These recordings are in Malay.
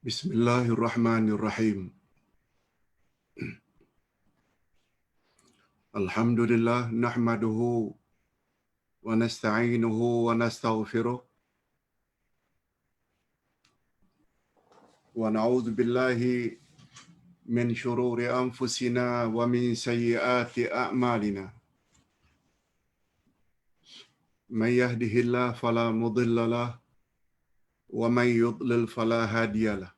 Bismillahirrahmanirrahim. Alhamdulillah nahmaduhu wa nasta'inuhu wa nastaghfiruh wa na'udzu billahi min shururi anfusina wa min sayyiati a'malina. May yahdihillahu fala mudilla lahu wa may yudlil fala hadiya lahu.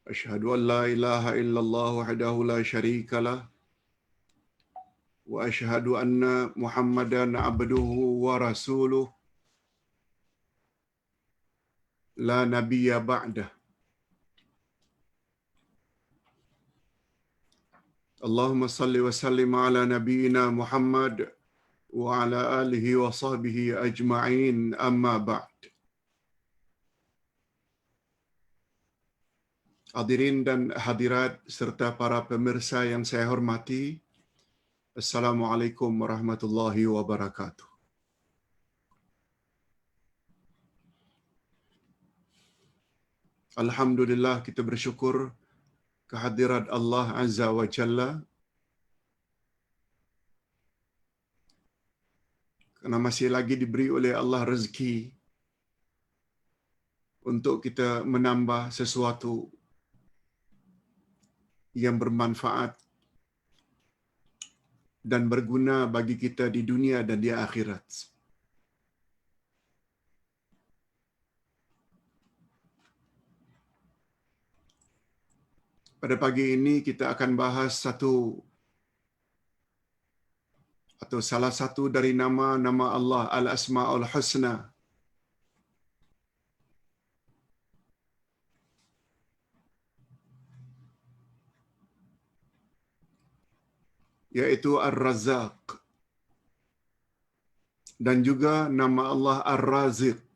Asyhadu an la ilaha illallah wahdahu la syarika lahu wa asyhadu anna Muhammadan abduhu wa rasuluh la nabiyya ba'dah. Allahumma salli wa sallim ala nabiyyina Muhammad wa ala alihi wa sahbihi ajma'in, amma ba'd. Hadirin dan hadirat serta para pemirsa yang saya hormati, Assalamualaikum warahmatullahi wabarakatuh. Alhamdulillah, kita bersyukur kehadirat Allah Azza wa Jalla kerana masih lagi diberi oleh Allah rezeki untuk kita menambah sesuatu yang bermanfaat dan berguna bagi kita di dunia dan di akhirat. Pada pagi ini kita akan bahas salah satu dari nama-nama Allah Al-Asma'ul Husna, yaitu Ar-Razzaq, dan juga nama Allah Ar-Raziq.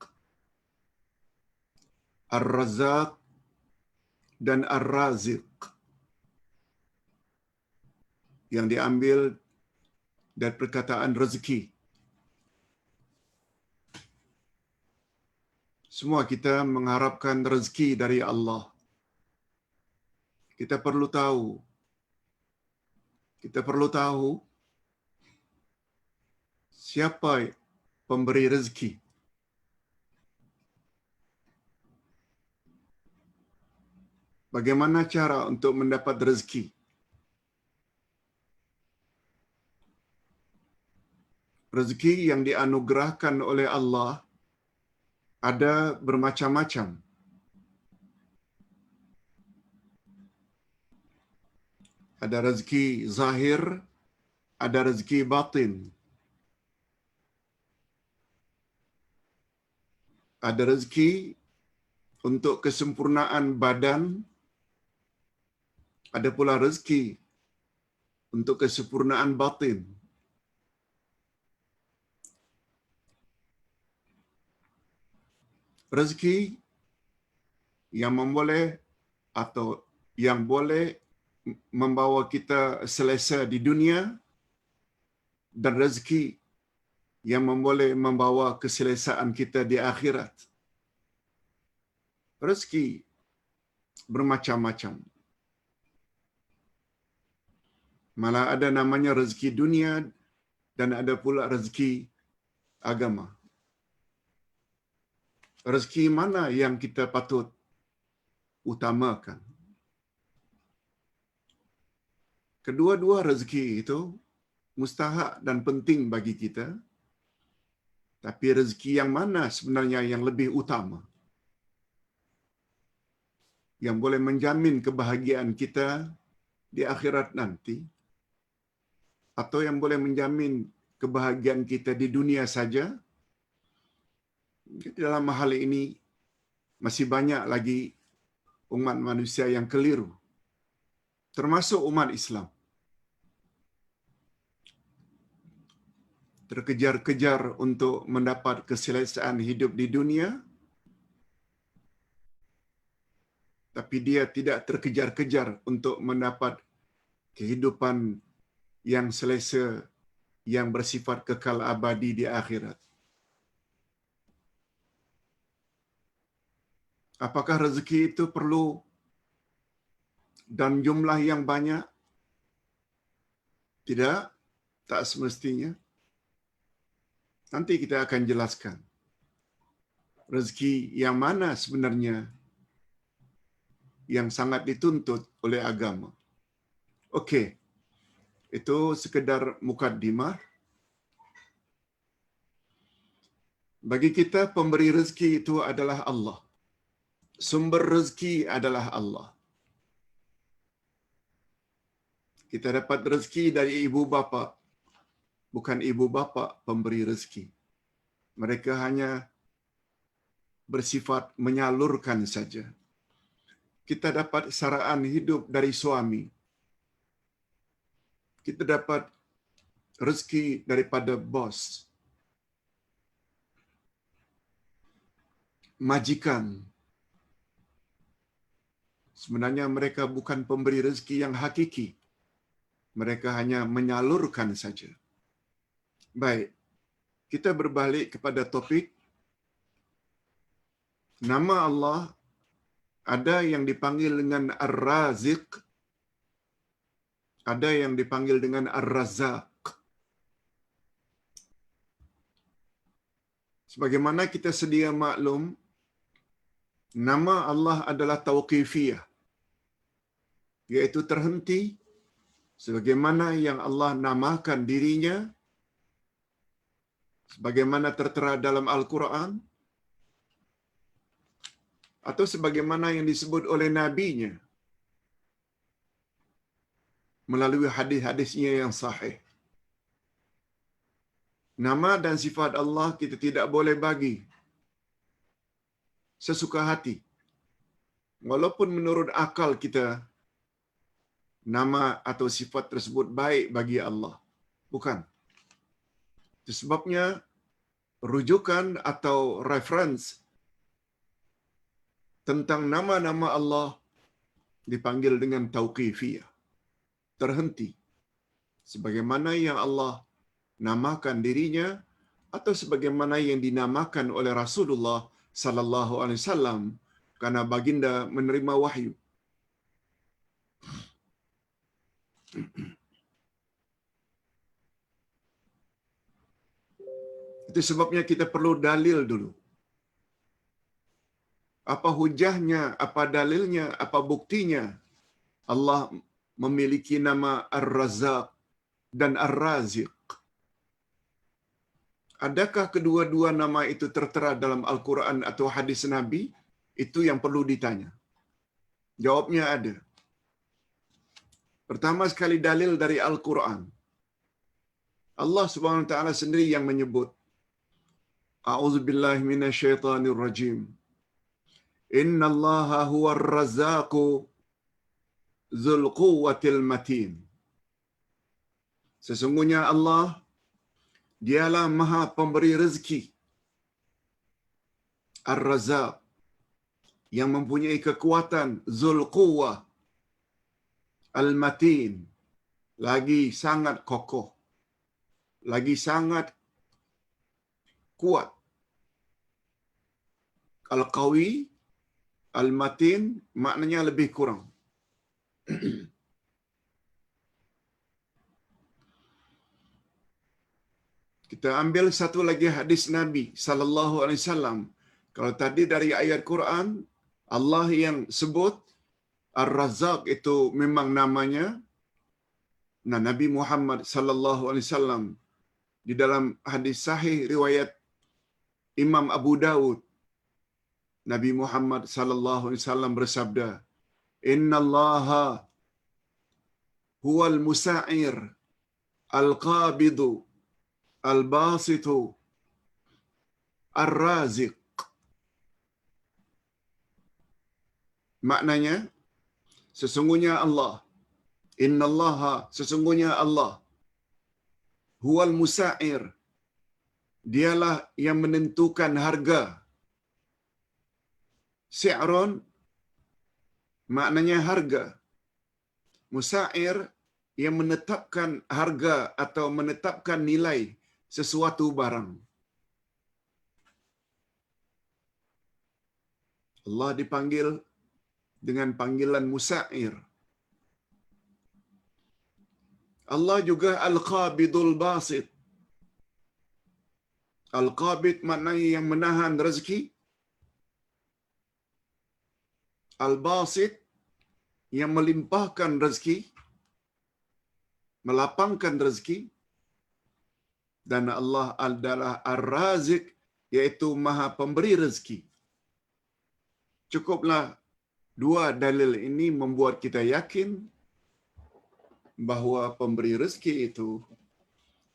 Ar-Razzaq dan Ar-Raziq yang diambil dari perkataan rezeki. Semua kita mengharapkan rezeki dari Allah. Kita perlu tahu siapa pemberi rezeki. Bagaimana cara untuk mendapat rezeki? Rezeki yang dianugerahkan oleh Allah ada bermacam-macam. Ada rezeki zahir, ada rezeki batin. Ada rezeki untuk kesempurnaan badan, ada pula rezeki untuk kesempurnaan batin. Rezeki yang boleh membawa kita selesa di dunia, dan rezeki yang boleh membawa keselesaan kita di akhirat. Rezeki bermacam-macam. Malah ada namanya rezeki dunia dan ada pula rezeki agama. Rezeki mana yang kita patut utamakan? Kedua-dua rezeki itu mustahak dan penting bagi kita. Tapi rezeki yang mana sebenarnya yang lebih utama? Yang boleh menjamin kebahagiaan kita di akhirat nanti, atau yang boleh menjamin kebahagiaan kita di dunia saja? Dalam hal ini masih banyak lagi umat manusia yang keliru, termasuk umat Islam. Terkejar-kejar untuk mendapat keselesaan hidup di dunia, tapi dia tidak terkejar-kejar untuk mendapat kehidupan yang selesa, yang bersifat kekal abadi di akhirat. Apakah rezeki itu perlu dan jumlah yang banyak? Tidak, tak semestinya. Nanti kita akan jelaskan rezeki yang mana sebenarnya yang sangat dituntut oleh agama. Okey, itu sekedar mukaddimah. Bagi kita, pemberi rezeki itu adalah Allah. Sumber rezeki adalah Allah. Kita dapat rezeki dari ibu bapa, bukan ibu bapa pemberi rezeki. Mereka hanya bersifat menyalurkan saja. Kita dapat saraan hidup dari suami. Kita dapat rezeki daripada bos, majikan. Sebenarnya mereka bukan pemberi rezeki yang hakiki. Mereka hanya menyalurkan saja. Baik, kita berbalik kepada topik. Nama Allah ada yang dipanggil dengan Ar-Raziq, ada yang dipanggil dengan Ar-Razzaq. Sebagaimana kita sedia maklum, nama Allah adalah tauqifiyah, iaitu terhenti sebagaimana yang Allah namakan dirinya, sebagaimana tertera dalam Al-Quran, atau sebagaimana yang disebut oleh nabinya melalui hadis-hadisnya yang sahih. Nama dan sifat Allah kita tidak boleh bagi sesuka hati. Walaupun menurut akal kita, nama atau sifat tersebut baik bagi Allah. Bukan. Itu sebabnya rujukan atau reference tentang nama-nama Allah dipanggil dengan tauqifiyah. Terhenti. Sebagaimana yang Allah namakan dirinya atau sebagaimana yang dinamakan oleh Rasulullah sallallahu alaihi wasallam karena baginda menerima wahyu. Itu sebabnya kita perlu dalil dulu. Apa hujahnya, apa dalilnya, apa buktinya Allah memiliki nama Ar-Razzaq dan Ar-Raziq? Adakah kedua-dua nama itu tertera dalam Al-Quran atau hadis Nabi? Itu yang perlu ditanya. Jawabnya ada. Pertama sekali dalil dari Al-Quran. Allah Subhanahu wa taala sendiri yang menyebut, A'udzubillahi minasyaitonir rajim. Innallaha huwar razzaqu dzul quwwatil matin. Sesungguhnya Allah dialah Maha Pemberi rezeki. Ar-Razzaq, yang mempunyai kekuatan, Dzul Quwwah, Al-Matin, lagi sangat kokoh, lagi sangat kuat. Al-Qawi, Al-Matin maknanya lebih kurang. Kita ambil satu lagi hadis Nabi sallallahu alaihi wasallam. Kalau tadi dari ayat Quran, Allah yang sebut Ar-Razzaq itu memang namanya. Nah, Nabi Muhammad sallallahu alaihi wasallam di dalam hadis sahih riwayat Imam Abu Dawud, Nabi Muhammad sallallahu alaihi wasallam bersabda, "Innallaha huwal musa'ir al-qabidu al-basitu ar-raziq." Maknanya, sesungguhnya Allah, innallaha, sesungguhnya Allah, huwal musa'ir, dialah yang menentukan harga. Si'ron maknanya harga. Musa'ir yang menetapkan harga atau menetapkan nilai sesuatu barang. Allah dipanggil dengan panggilan Musa'ir. Allah juga Al-Qabidul Basit. Al-Qabid maknanya yang menahan rezeki. Al-Basit yang melimpahkan rezeki, melapangkan rezeki. Dan Allah adalah Ar-Razik, iaitu Maha Pemberi rezeki. Cukuplah dua dalil ini membuat kita yakin bahawa pemberi rezeki itu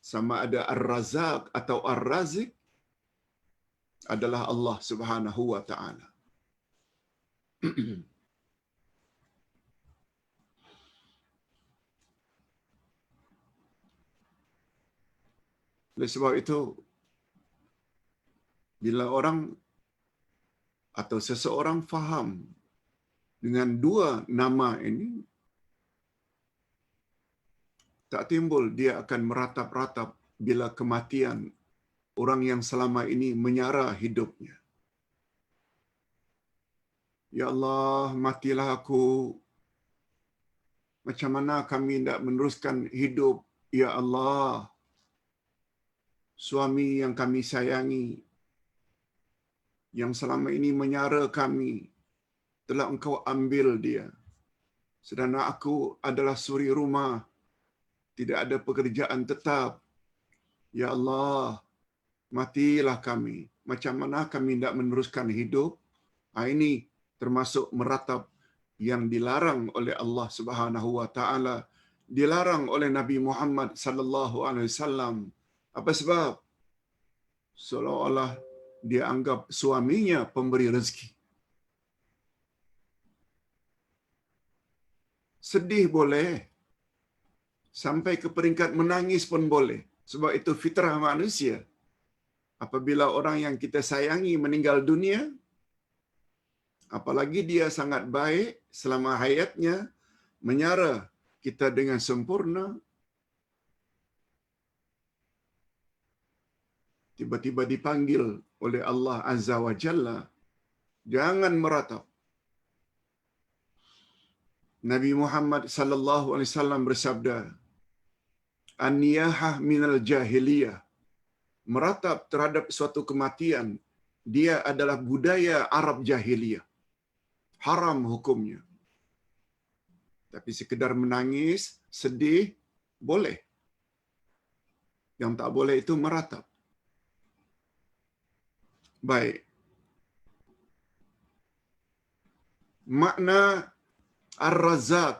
sama ada Ar-Razak atau Ar-Razik adalah Allah Subhanahu wa taala. Oleh sebab itu, bila orang atau seseorang faham dengan dua nama ini, tak timbul dia akan meratap-ratap bila kematian orang yang selama ini menyara hidupnya. Ya Allah, matilah aku. Macam mana kami tidak meneruskan hidup? Ya Allah, suami yang kami sayangi, yang selama ini menyara kami, telah Engkau ambil dia. Sedangkan aku adalah suri rumah, tidak ada pekerjaan tetap. Ya Allah, matilah kami. Macam mana kami tidak meneruskan hidup? Ini termasuk meratap yang dilarang oleh Allah Subhanahu wa taala, dilarang oleh Nabi Muhammad sallallahu alaihi wasallam. Apa sebab? Seolah-olah dia anggap suaminya pemberi rezeki. Sedih boleh, sampai ke peringkat menangis pun boleh. Sebab itu fitrah manusia. Apabila orang yang kita sayangi meninggal dunia, apalagi dia sangat baik selama hayatnya, menyara kita dengan sempurna, tiba-tiba dipanggil oleh Allah Azza wa Jalla, jangan meratap. Nabi Muhammad sallallahu alaihi wasallam bersabda, "An-niyahah minal jahiliyah." Meratap terhadap suatu kematian, dia adalah budaya Arab jahiliyah. Haram hukumnya. Tapi sekedar menangis, sedih, boleh. Yang tak boleh itu meratap. Baik. Makna Ar-Razzaq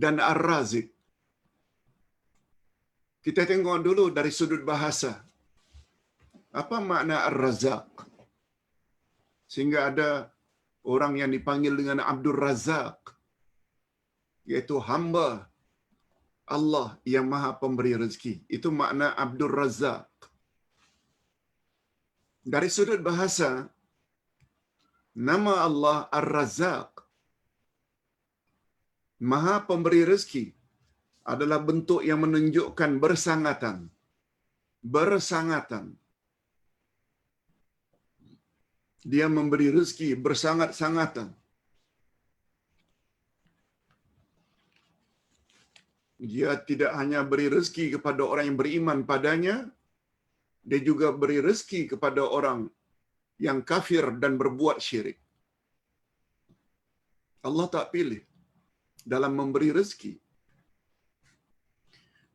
dan Ar-Razik. Kita tengok dulu dari sudut bahasa. Apa makna Ar-Razzaq? Sehingga ada orang yang dipanggil dengan Abdul Razzaq, iaitu hamba Allah yang Maha Pemberi rezeki. Itu makna Abdul Razzaq. Dari sudut bahasa, nama Allah Ar-Razzaq, Maha Pemberi rezeki, adalah bentuk yang menunjukkan bersangatan. Bersangatan. Dia memberi rezeki bersangat-sangatan. Dia tidak hanya beri rezeki kepada orang yang beriman padanya, dia juga beri rezeki kepada orang yang kafir dan berbuat syirik. Allah tak pilih dalam memberi rezeki.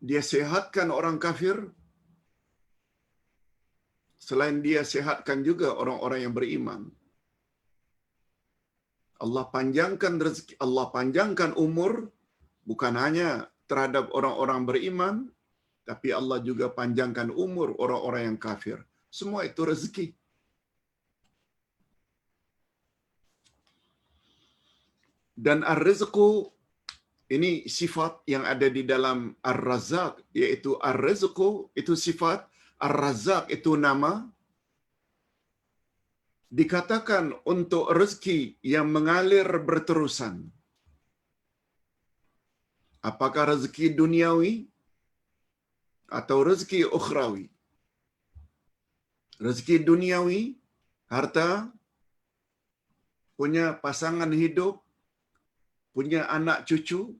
Dia sehatkan orang kafir, selain dia sehatkan juga orang-orang yang beriman. Allah panjangkan rezeki, Allah panjangkan umur, bukan hanya terhadap orang-orang beriman, tapi Allah juga panjangkan umur orang-orang yang kafir. Semua itu rezeki. Dan ar-rizqu, ini sifat yang ada di dalam Ar-Razzaq, iaitu ar-rizqu itu sifat, Ar-Razzaq itu nama. Dikatakan untuk rezeki yang mengalir berterusan. Apakah rezeki duniawi atau rezeki ukhrawi? Rezeki duniawi, harta, punya pasangan hidup, punya anak cucu,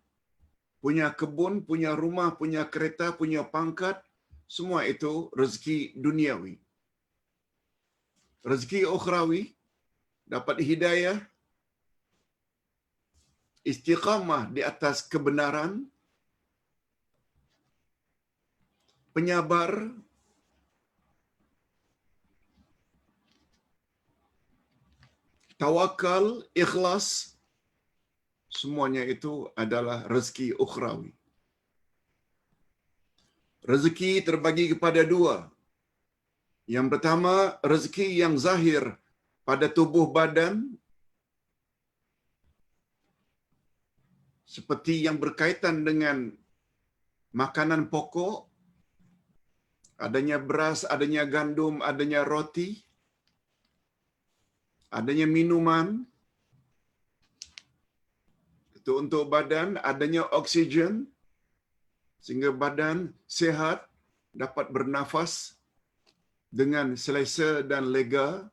punya kebun, punya rumah, punya kereta, punya pangkat, semua itu rezeki duniawi. Rezeki ukhrawi, dapat hidayah, istiqamah di atas kebenaran, penyabar, tawakal, ikhlas, semuanya itu adalah rezeki ukhrawi. Rezeki terbagi kepada dua. Yang pertama, rezeki yang zahir pada tubuh badan, seperti yang berkaitan dengan makanan pokok, adanya beras, adanya gandum, adanya roti, adanya minuman, itu untuk badan, adanya oksigen, sehingga badan sehat, dapat bernafas dengan selesa dan lega.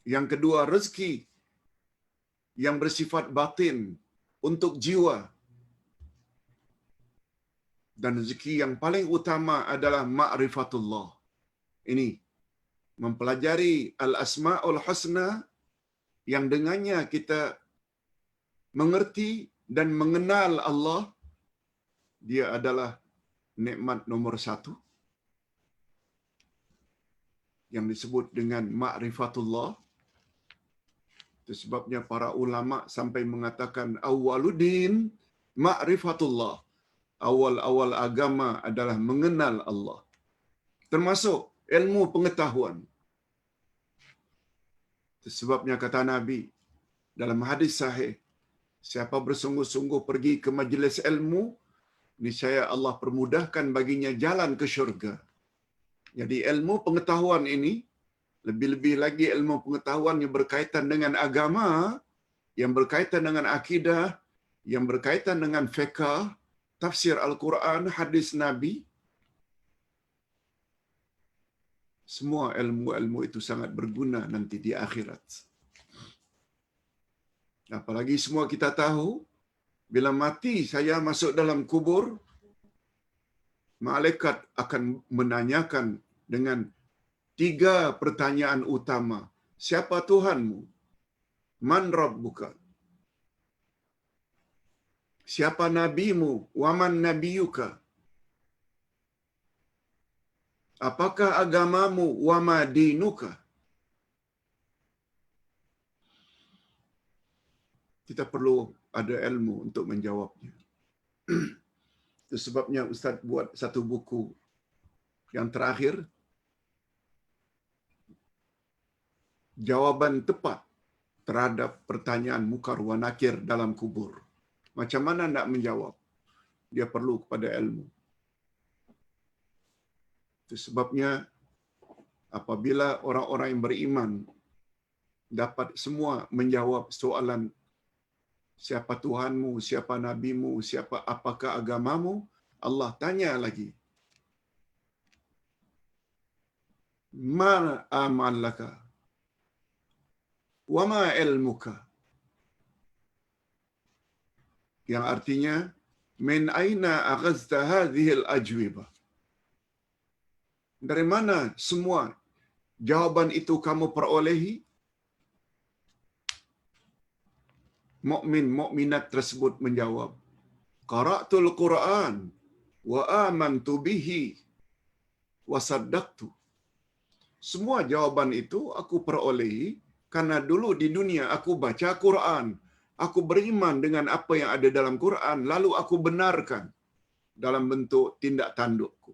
Yang kedua, rezeki yang bersifat batin untuk jiwa. Dan rezeki yang paling utama adalah ma'rifatullah. Ini mempelajari al-asma'ul husna yang dengannya kita mengerti dan mengenal Allah. Dia adalah nikmat nomor satu yang disebut dengan ma'rifatullah. Itu sebabnya para ulama sampai mengatakan awwaluddin ma'rifatullah. Awal-awal agama adalah mengenal Allah. Termasuk ilmu pengetahuan. Itu sebabnya kata Nabi dalam hadis sahih, siapa bersungguh-sungguh pergi ke majlis ilmu, niscaya Allah permudahkan baginya jalan ke syurga. Jadi ilmu pengetahuan ini, lebih-lebih lagi ilmu pengetahuan yang berkaitan dengan agama, yang berkaitan dengan akidah, yang berkaitan dengan fiqh, tafsir Al-Quran, hadis Nabi, semua ilmu-ilmu itu sangat berguna nanti di akhirat. Apalagi semua kita tahu, bila mati saya masuk dalam kubur, malaikat akan menanyakan dengan 3 pertanyaan utama. Siapa Tuhanmu? Man Rabbuka? Siapa nabimu? Waman nabiyuka? Apakah agamamu? Wama dinuka? Kita perlu ada ilmu untuk menjawabnya. Itu sebabnya Ustaz buat satu buku yang terakhir, jawapan tepat terhadap pertanyaan mungkar wa nakir dalam kubur. Macam mana nak menjawab? Dia perlu kepada ilmu. Itu sebabnya apabila orang-orang yang beriman dapat semua menjawab soalan siapa Tuhanmu, siapa nabimu, apakah agamamu, Allah tanya lagi, ma amalaka wa ma ilmuka, yang artinya min aina aghazta hadhihi al-ajwibah, dari mana semua jawaban itu kamu perolehi? Mukmin mukminat tersebut menjawab, qara'tul Quran wa amantu bihi wa saddaqtu. Semua jawaban itu aku perolehi karena dulu di dunia aku baca Quran, aku beriman dengan apa yang ada dalam Quran, lalu aku benarkan dalam bentuk tindak tandukku.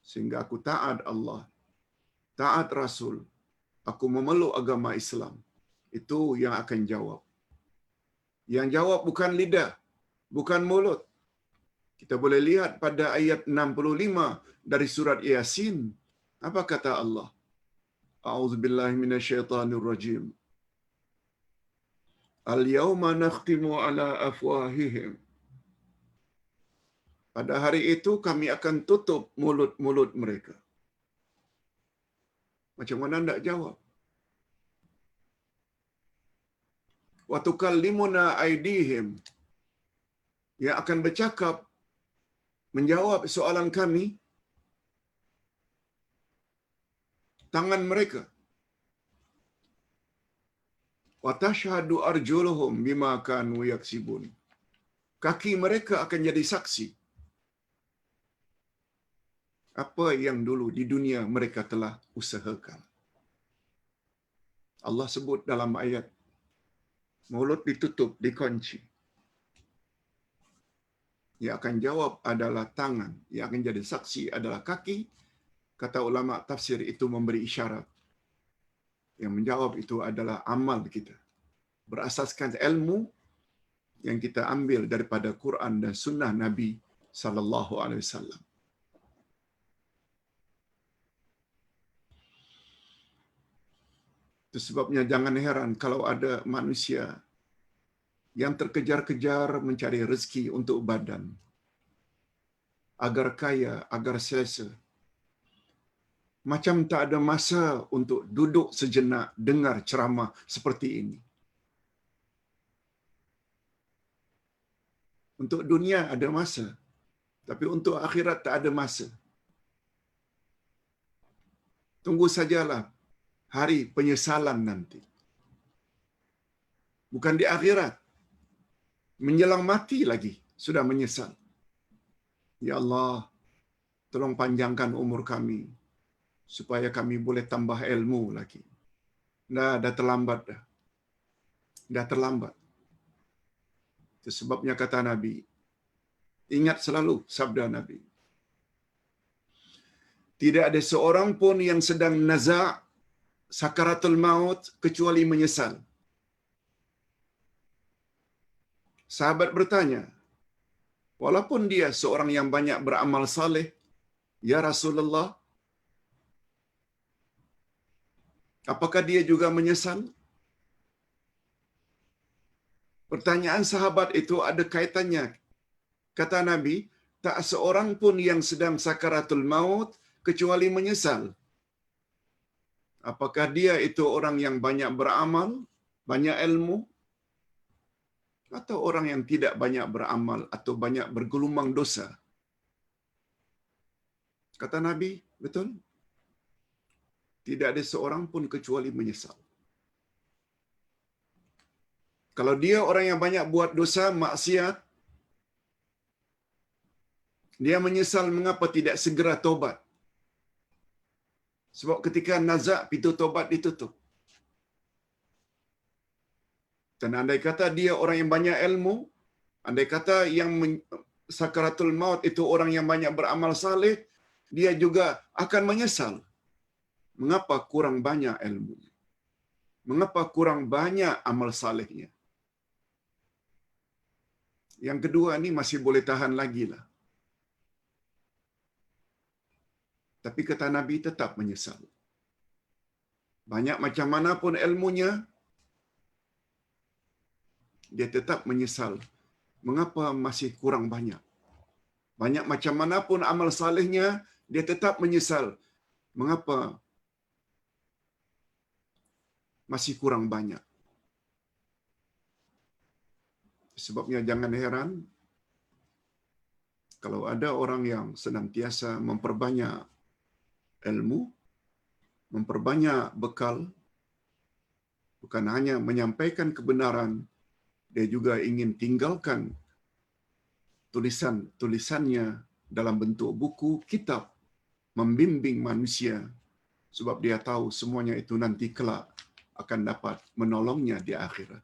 Sehingga aku taat Allah, taat Rasul, aku memeluk agama Islam. Itu yang akan jawab. Yang jawab bukan lidah, bukan mulut. Kita boleh lihat pada ayat 65 dari surat Yasin. Apa kata Allah? A'udzubillahi minasyaitonirrajim. Al-yawma nakhtimu ala afwahihim. Pada hari itu kami akan tutup mulut-mulut mereka. Macam mana nak jawab? wa tukallimuna aydihim, yang akan bercakap menjawab soalan kami tangan mereka, wa tashhadu arjuluhum bima kanu yaksibun, kaki mereka akan jadi saksi apa yang dulu di dunia mereka telah usahakan. Allah sebut dalam ayat, mulut ditutup, dikunci. Yang akan jawab adalah tangan, yang akan jadi saksi adalah kaki. Kata ulama tafsir itu memberi isyarat. Yang menjawab itu adalah amal kita, berasaskan ilmu yang kita ambil daripada Quran dan sunnah Nabi sallallahu alaihi wasallam. Itu sebabnya jangan heran kalau ada manusia yang terkejar-kejar mencari rezeki untuk badan, agar kaya, agar selesa. Macam tak ada masa untuk duduk sejenak dengar ceramah seperti ini. Untuk dunia ada masa, tapi untuk akhirat tak ada masa. Tunggu sajalah hari penyesalan nanti. Bukan di akhirat, menjelang mati lagi sudah menyesal. Ya Allah, tolong panjangkan umur kami supaya kami boleh tambah ilmu lagi. Dah terlambat dah. Dah terlambat. Itu sebabnya kata Nabi, ingat selalu sabda Nabi, tidak ada seorang pun yang sedang naza' sakaratul maut kecuali menyesal. Sahabat bertanya, walaupun dia seorang yang banyak beramal saleh, ya Rasulullah, apakah dia juga menyesal? Pertanyaan sahabat itu ada kaitannya. Kata Nabi, tak seorang pun yang sedang sakaratul maut kecuali menyesal. Apakah dia itu orang yang banyak beramal, banyak ilmu, atau orang yang tidak banyak beramal atau banyak bergelumang dosa? Kata Nabi, betul? Tidak ada seorang pun kecuali menyesal. Kalau dia orang yang banyak buat dosa, maksiat, dia menyesal mengapa tidak segera tobat. Sebab ketika nazak, pintu tobat ditutup. Dan andai kata dia orang yang banyak ilmu, andai kata yang sakaratul maut itu orang yang banyak beramal saleh, dia juga akan menyesal. Mengapa kurang banyak ilmunya? Mengapa kurang banyak amal salehnya? Yang kedua ni masih boleh tahan lagi lah. Tapi kata Nabi tetap menyesal. Banyak macam mana pun ilmunya, dia tetap menyesal. Mengapa masih kurang banyak? Banyak macam mana pun amal salehnya, dia tetap menyesal. Mengapa masih kurang banyak? Sebabnya jangan heran kalau ada orang yang senantiasa memperbanyak ilmu, memperbanyak bekal, bukan hanya menyampaikan kebenaran, dia juga ingin tinggalkan tulisan-tulisannya dalam bentuk buku, kitab, membimbing manusia, sebab dia tahu semuanya itu nanti kelak akan dapat menolongnya di akhirat.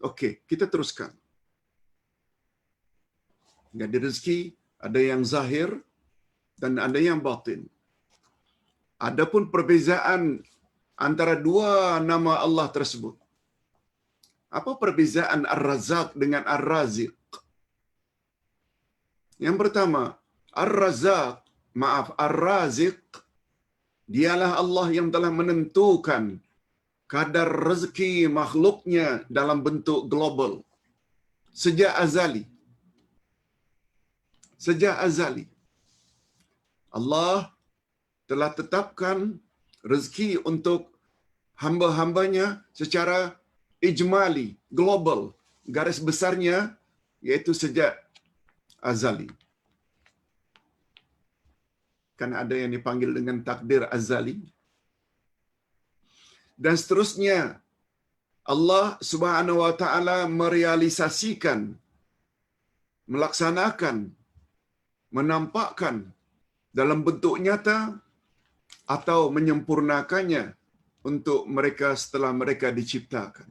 Okey, kita teruskan. Jadi rezeki ada yang zahir dan ada yang batin. Adapun perbezaan antara dua nama Allah tersebut. Apa perbezaan Ar-Razzaq dengan Ar-Raziq? Yang pertama, Ar-Razzaq, Ar-Raziq, dialah Allah yang telah menentukan kadar rezeki makhluknya dalam bentuk global. Sejak azali. Sejak azali. Allah telah tetapkan rezeki untuk hamba-hambanya secara ijmali, global. Garis besarnya yaitu sejak azali. Kan ada yang dipanggil dengan takdir azali. Dan seterusnya, Allah Subhanahu wa taala merealisasikan, melaksanakan, menampakkan dalam bentuk nyata atau menyempurnakannya untuk mereka setelah mereka diciptakan.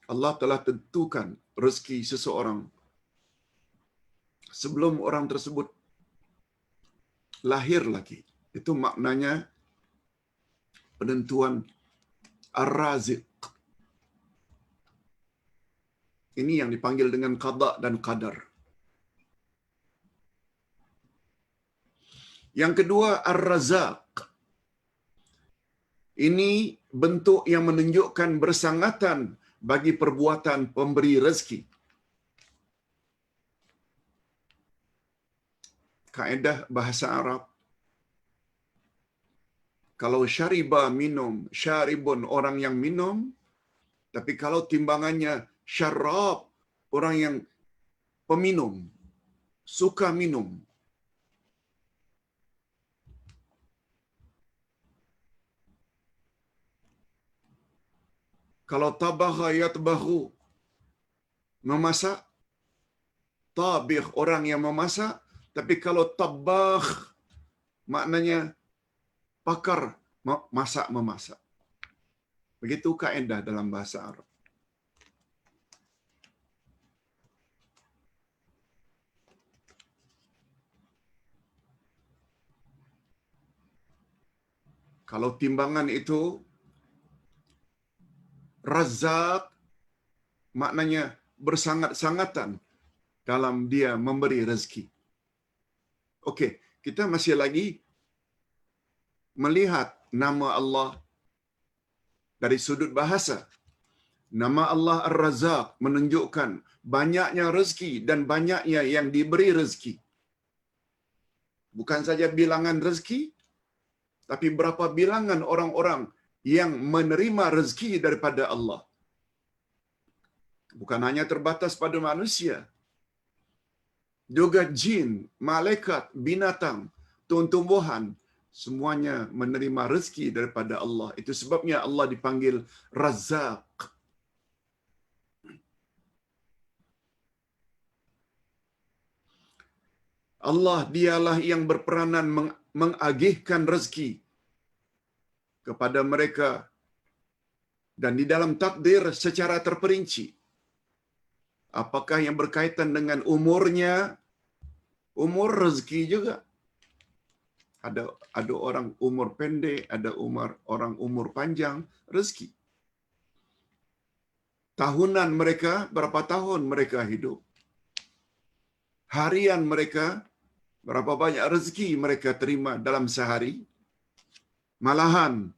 Allah telah tentukan rezeki seseorang sebelum orang tersebut lahir lagi. Itu maknanya penentuan Ar-Raziq. Ini yang dipanggil dengan qada dan qadar. Yang kedua, Ar-Razaq. Ini bentuk yang menunjukkan bersangatan bagi perbuatan pemberi rezeki. Kaedah bahasa Arab, kalau syariba minum, syaribun orang yang minum, tapi kalau timbangannya syarab, orang yang peminum, suka minum. Kalau tabaha yatbahu, memasak, tabikh orang yang memasak, tapi kalau tabakh maknanya pakar masak memasak. Begitu kaedah dalam bahasa Arab. Kalau timbangan itu Razak, maknanya bersangat-sangatan dalam dia memberi rezeki. Okey, kita masih lagi melihat nama Allah dari sudut bahasa. Nama Allah Ar-Razak menunjukkan banyaknya rezeki dan banyaknya yang diberi rezeki. Bukan saja bilangan rezeki, tapi berapa bilangan orang-orang yang menerima rezeki daripada Allah. Bukan hanya terbatas pada manusia, juga jin, malaikat, binatang, tumbuh-tumbuhan, semuanya menerima rezeki daripada Allah. Itu sebabnya Allah dipanggil Razzaq. Allah dialah yang berperanan mengagihkan rezeki kepada mereka dan di dalam takdir secara terperinci. Apakah yang berkaitan dengan umurnya, umur rezeki juga. Ada orang umur pendek, ada orang umur panjang, rezeki. Tahunan mereka, berapa tahun mereka hidup. Harian mereka, berapa banyak rezeki mereka terima dalam sehari. Malahan,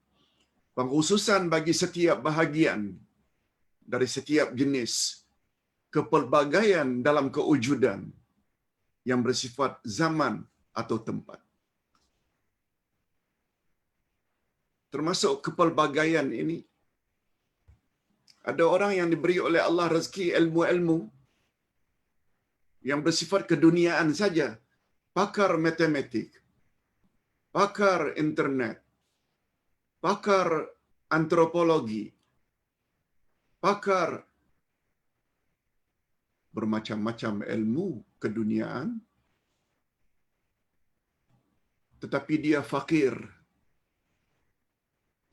pengkhususan bagi setiap bahagian dari setiap jenis kepelbagaian dalam kewujudan yang bersifat zaman atau tempat. Termasuk kepelbagaian ini, ada orang yang diberi oleh Allah rezeki ilmu-ilmu yang bersifat keduniaan saja, pakar matematik, pakar internet, pakar antropologi, pakar bermacam-macam ilmu keduniaan, tetapi dia fakir,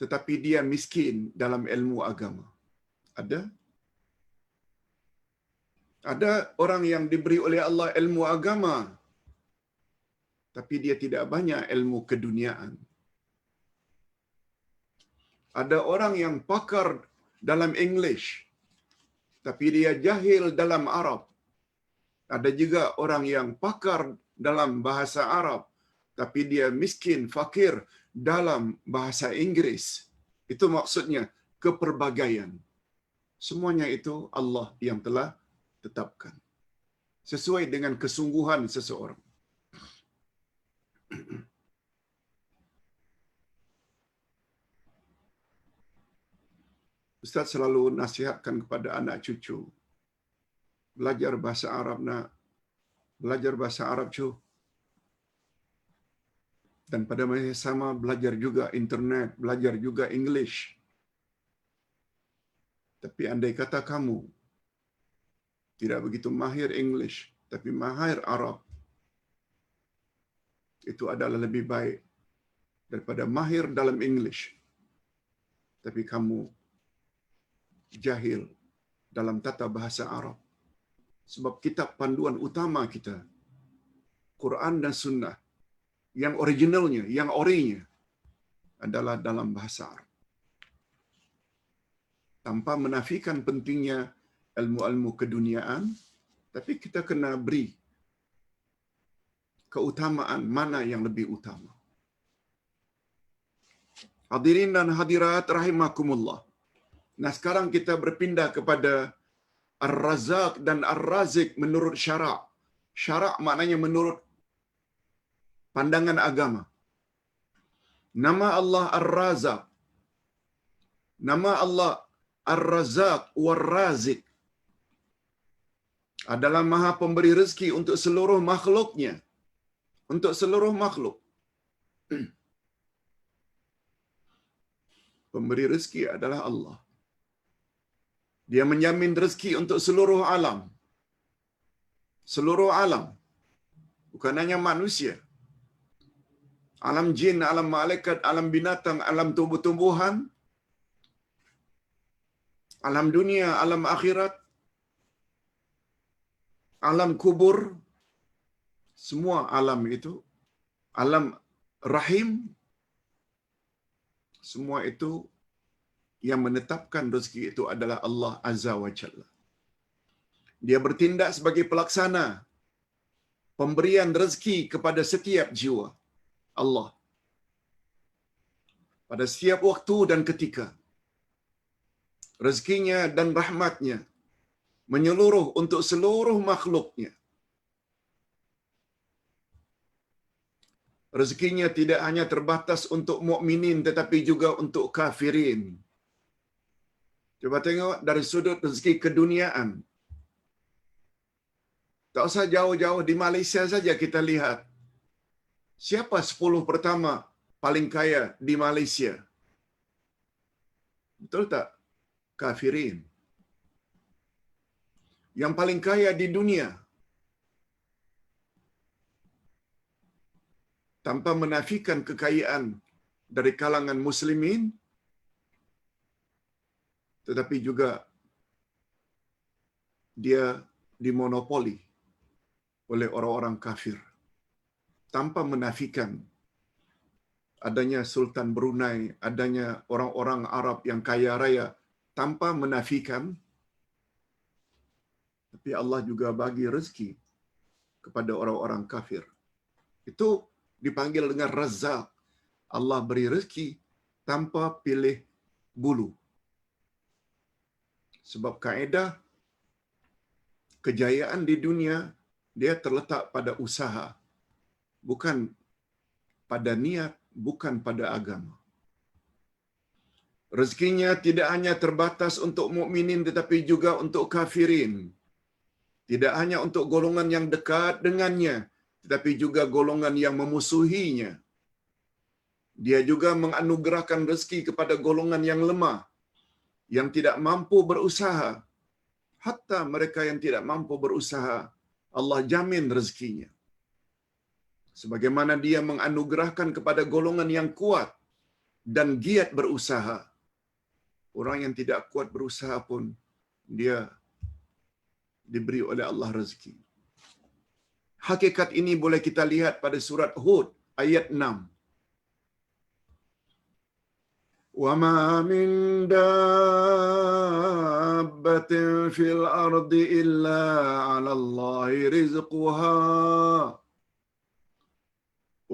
tetapi dia miskin dalam ilmu agama. Ada orang yang diberi oleh Allah ilmu agama, tapi dia tidak banyak ilmu keduniaan. Ada orang yang pakar dalam English, tapi dia jahil dalam Arab. Ada juga orang yang pakar dalam bahasa Arab, tapi dia miskin, fakir dalam bahasa Inggris. Itu maksudnya kepelbagaian. Semuanya itu Allah yang telah tetapkan sesuai dengan kesungguhan seseorang. Ustaz selalu nasihatkan kepada anak cucu, belajar bahasa Arab nak, belajar bahasa Arab cu. Dan pada masa yang sama belajar juga internet, belajar juga English. Tapi andai kata kamu tidak begitu mahir English, tapi mahir Arab, itu adalah lebih baik daripada mahir dalam English, tapi kamu jahil dalam tata bahasa Arab. Sebab kitab panduan utama kita, Quran dan Sunnah, yang originalnya, yang orinya, adalah dalam bahasa Arab. Tanpa menafikan pentingnya ilmu-ilmu keduniaan, tapi kita kena beri keutamaan mana yang lebih utama. Hadirin dan hadirat rahimakumullah. Nah, sekarang kita berpindah kepada Ar-Razzaq dan Ar-Razik menurut syarak. Syarak maknanya menurut pandangan agama. Nama Allah Ar-Razzaq, nama Allah Ar-Razzaq War-Razik adalah Maha Pemberi rezeki untuk seluruh makhluknya. Untuk seluruh makhluk. Pemberi rezeki adalah Allah. Dia menjamin rezeki untuk seluruh alam. Seluruh alam. Bukan hanya manusia. Alam jin, alam malaikat, alam binatang, alam tumbuh-tumbuhan, alam dunia, alam akhirat, alam kubur, semua alam itu, alam rahim, semua itu yang menetapkan rezeki itu adalah Allah Azza wa Jalla. Dia bertindak sebagai pelaksana pemberian rezeki kepada setiap jiwa. Allah. Pada setiap waktu dan ketika. Rezekinya dan rahmatnya menyeluruh untuk seluruh makhluknya. Rezekinya tidak hanya terbatas untuk mukminin tetapi juga untuk kafirin. Coba tengok dari sudut rezeki keduniaan. Tak usah jauh-jauh, di Malaysia saja kita lihat. Siapa 10 pertama paling kaya di Malaysia? Betul tak? Kafirin. Yang paling kaya di dunia, tanpa menafikan kekayaan dari kalangan muslimin, tetapi juga dia dimonopoli oleh orang-orang kafir. Tanpa menafikan adanya Sultan Brunei, adanya orang-orang Arab yang kaya raya, tanpa menafikan, tapi Allah juga bagi rezeki kepada orang-orang kafir. Itu dipanggil dengan Razzaq. Allah beri rezeki tanpa pilih bulu. Sebab kaedah kejayaan di dunia, dia terletak pada usaha. Bukan pada niat, bukan pada agama. Rezekinya tidak hanya terbatas untuk mukminin tetapi juga untuk kafirin. Tidak hanya untuk golongan yang dekat dengannya, tetapi juga golongan yang memusuhinya. Dia juga menganugerahkan rezeki kepada golongan yang lemah, yang tidak mampu berusaha. Hatta mereka yang tidak mampu berusaha, Allah jamin rezekinya. Sebagaimana dia menganugerahkan kepada golongan yang kuat dan giat berusaha. Orang yang tidak kuat berusaha pun, dia diberi oleh Allah rezeki. Hakikat ini boleh kita lihat pada surat Hud ayat 6. وَمَا مِن دَابَّةٍ فِي الْأَرْضِ إِلَّا عَلَى اللَّهِ رِزْقُهَا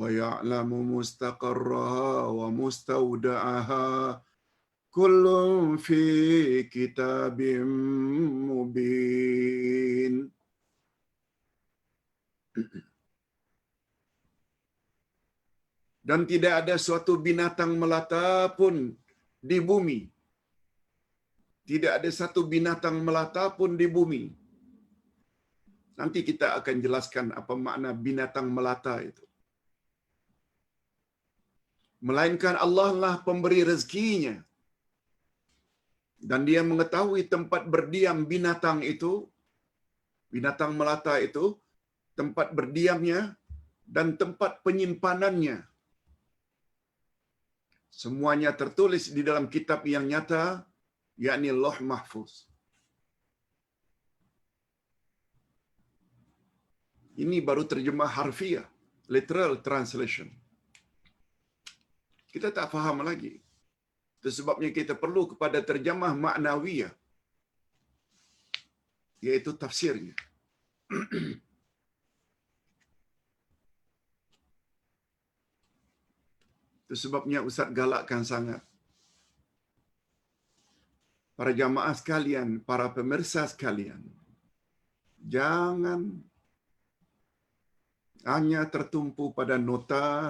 وَيَعْلَمُ مُسْتَقَرَّهَا وَمُسْتَوْدَعَهَا كُلٌّ فِي كِتَابٍ مُبِينٍ. Dan tidak ada suatu binatang melata pun di bumi Tidak ada satu binatang melata pun di bumi. Nanti kita akan jelaskan apa makna binatang melata itu. Melainkan Allah lah pemberi rezekinya. Dan dia mengetahui tempat berdiam binatang itu, binatang melata itu, tempat berdiamnya dan tempat penyimpanannya. Semuanya tertulis di dalam kitab yang nyata, yakni Lauh Mahfuz. Ini baru terjemah harfiah, literal translation. Kita tak faham lagi. Itu sebabnya kita perlu kepada terjemah maknawiyah, yaitu tafsirnya. Itu sebabnya Ustaz galakkan sangat para jamaah sekalian, para pemirsa sekalian, jangan hanya tertumpu pada nota.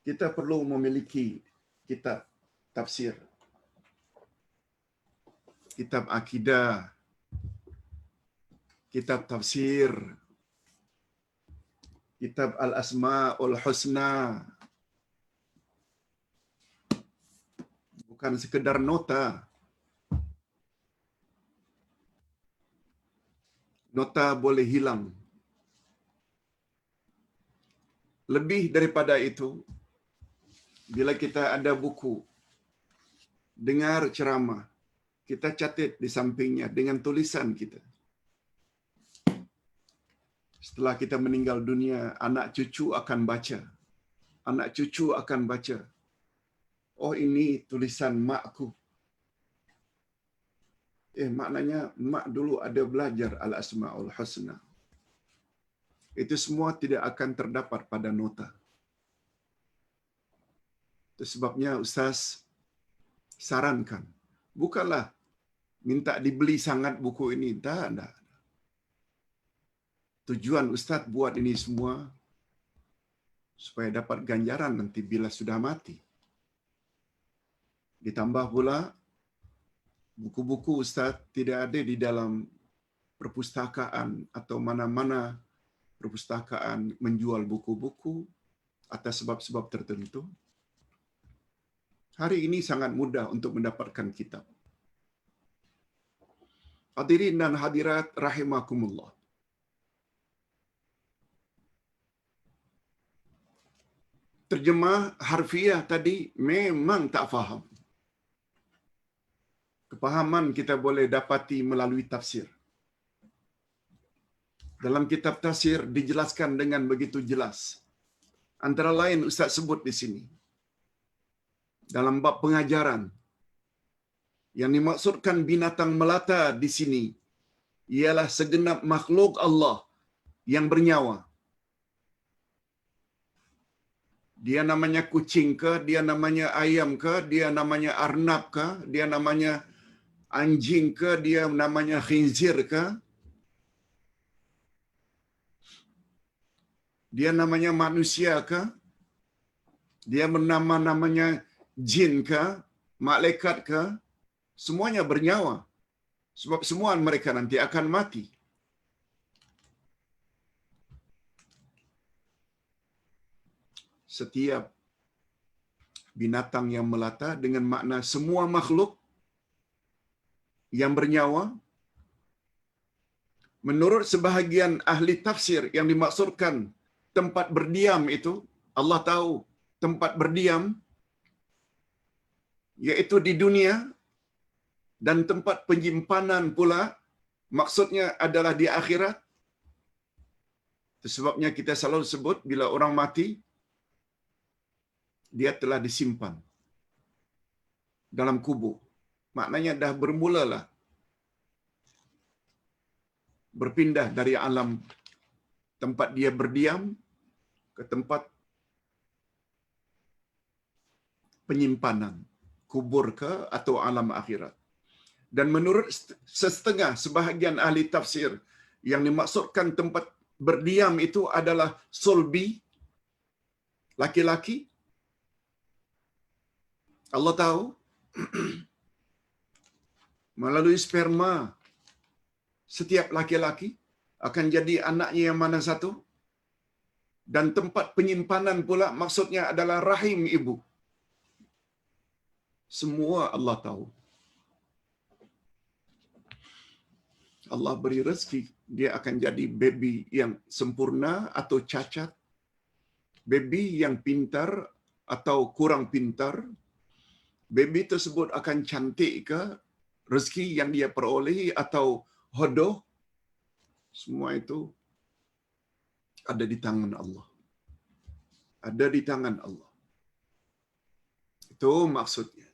Kita perlu memiliki kitab tafsir, kitab akidah, kitab tafsir, kitab Al-Asma'ul Husna. Bukan sekedar nota. Nota boleh hilang. Lebih daripada itu, bila kita ada buku, dengar ceramah, kita catat di sampingnya dengan tulisan kita. Setelah kita meninggal dunia, anak cucu akan baca. Anak cucu akan baca. Oh, ini tulisan makku. Maknanya mak dulu ada belajar Al-Asma'ul Husna. Itu semua tidak akan terdapat pada nota. Itu sebabnya Ustaz sarankan, bukanlah minta dibeli sangat buku ini. Tak. Tujuan Ustaz buat ini semua supaya dapat ganjaran nanti bila sudah mati. Ditambah pula, buku-buku Ustaz tidak ada di dalam perpustakaan atau mana-mana perpustakaan menjual buku-buku atas sebab-sebab tertentu. Hari ini sangat mudah untuk mendapatkan kitab. Hadirin dan hadirat rahimakumullah. Terjemah harfiah tadi memang tak faham. Kepahaman kita boleh dapati melalui tafsir. Dalam kitab tafsir dijelaskan dengan begitu jelas. Antara lain Ustaz sebut di sini. Dalam bab pengajaran, yang dimaksudkan binatang melata di sini ialah segenap makhluk Allah yang bernyawa. Dia namanya kucing ke, dia namanya ayam ke, dia namanya arnab ke, dia namanya anjing ke, dia namanya khinzir ke, dia namanya manusia ke, dia namanya jin ke, malaikat ke, semuanya bernyawa. Sebab semua mereka nanti akan mati. Setiap binatang yang melata dengan makna semua makhluk yang bernyawa. Menurut sebahagian ahli tafsir yang dimaksudkan tempat berdiam itu, Allah tahu tempat berdiam yaitu di dunia, dan tempat penyimpanan pula maksudnya adalah di akhirat. Sebabnya kita selalu sebut bila orang mati, dia telah disimpan dalam kubur. Maknanya dah bermulalah berpindah dari alam tempat dia berdiam ke tempat penyimpanan, kubur ke atau alam akhirat. Dan menurut sebahagian ahli tafsir, yang dimaksudkan tempat berdiam itu adalah sulbi, laki-laki, Allah tahu melalui sperma setiap laki-laki akan jadi anaknya yang mana satu, dan tempat penyimpanan pula maksudnya adalah rahim ibu. Semua Allah tahu. Allah beri rezeki, dia akan jadi baby yang sempurna atau cacat, baby yang pintar atau kurang pintar, baby tersebut akan cantik ke, rezeki yang dia perolehi atau hodoh, semua itu ada di tangan Allah. Ada di tangan Allah. Itu maksudnya.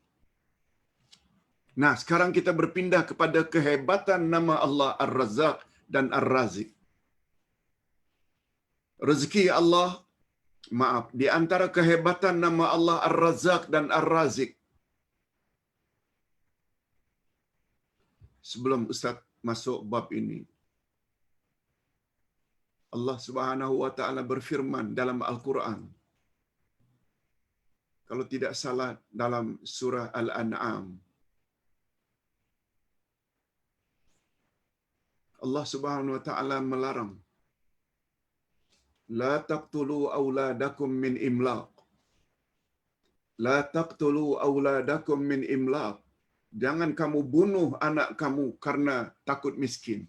Nah, sekarang kita berpindah kepada kehebatan nama Allah Ar-Razzaq dan Ar-Razik. Rezeki Allah, maaf, di antara kehebatan nama Allah Ar-Razzaq dan Ar-Razik. Sebelum Ustaz masuk bab ini, Allah Subhanahu wa taala berfirman dalam Al-Quran. Kalau tidak salah dalam surah Al-An'am. Allah Subhanahu wa taala melarang, la taqtulu auladakum min imlaq. La taqtulu auladakum min imlaq. Jangan kamu bunuh anak kamu karena takut miskin.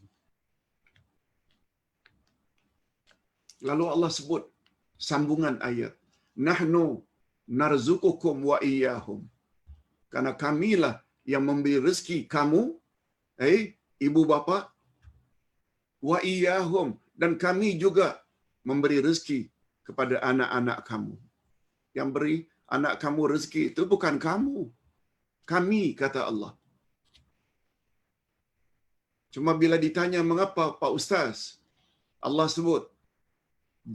Lalu Allah sebut sambungan ayat, nahnu narzuqukum wa iyyahum. Karena kamilah yang memberi rezeki kamu, ibu bapa, wa iyyahum, dan kami juga memberi rezeki kepada anak-anak kamu. Yang beri anak kamu rezeki itu bukan kamu. Kami, kata Allah. Cuma bila ditanya mengapa Pak Ustaz, Allah sebut,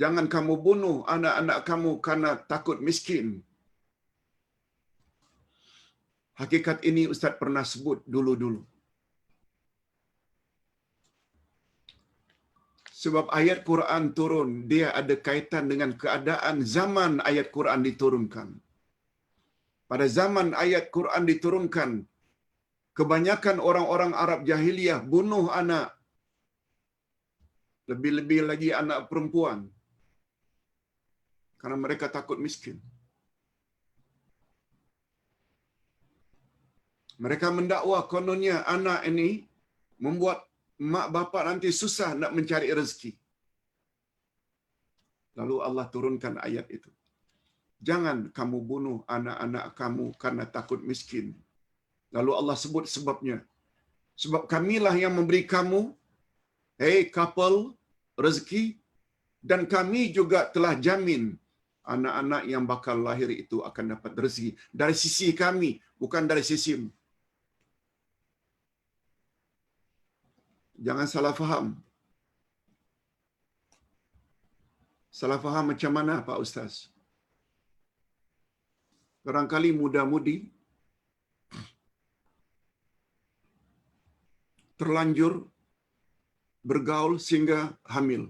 jangan kamu bunuh anak-anak kamu karena takut miskin. Hakikat ini Ustaz pernah sebut dulu-dulu. Sebab ayat Quran turun, dia ada kaitan dengan keadaan zaman ayat Quran diturunkan. Pada zaman ayat Quran diturunkan, kebanyakan orang-orang Arab jahiliyah bunuh anak. Lebih-lebih lagi anak perempuan. Karena mereka takut miskin. Mereka mendakwa kononnya anak ini membuat mak bapak nanti susah nak mencari rezeki. Lalu Allah turunkan ayat itu. Jangan kamu bunuh anak-anak kamu karena takut miskin. Lalu Allah sebut sebabnya. Sebab kamilah yang memberi kamu, couple, rezeki, dan kami juga telah jamin anak-anak yang bakal lahir itu akan dapat rezeki. Dari sisi kami, bukan dari sisimu. Jangan salah faham. Salah faham macam mana Pak Ustaz? Barangkali muda-mudi terlanjur bergaul sehingga hamil.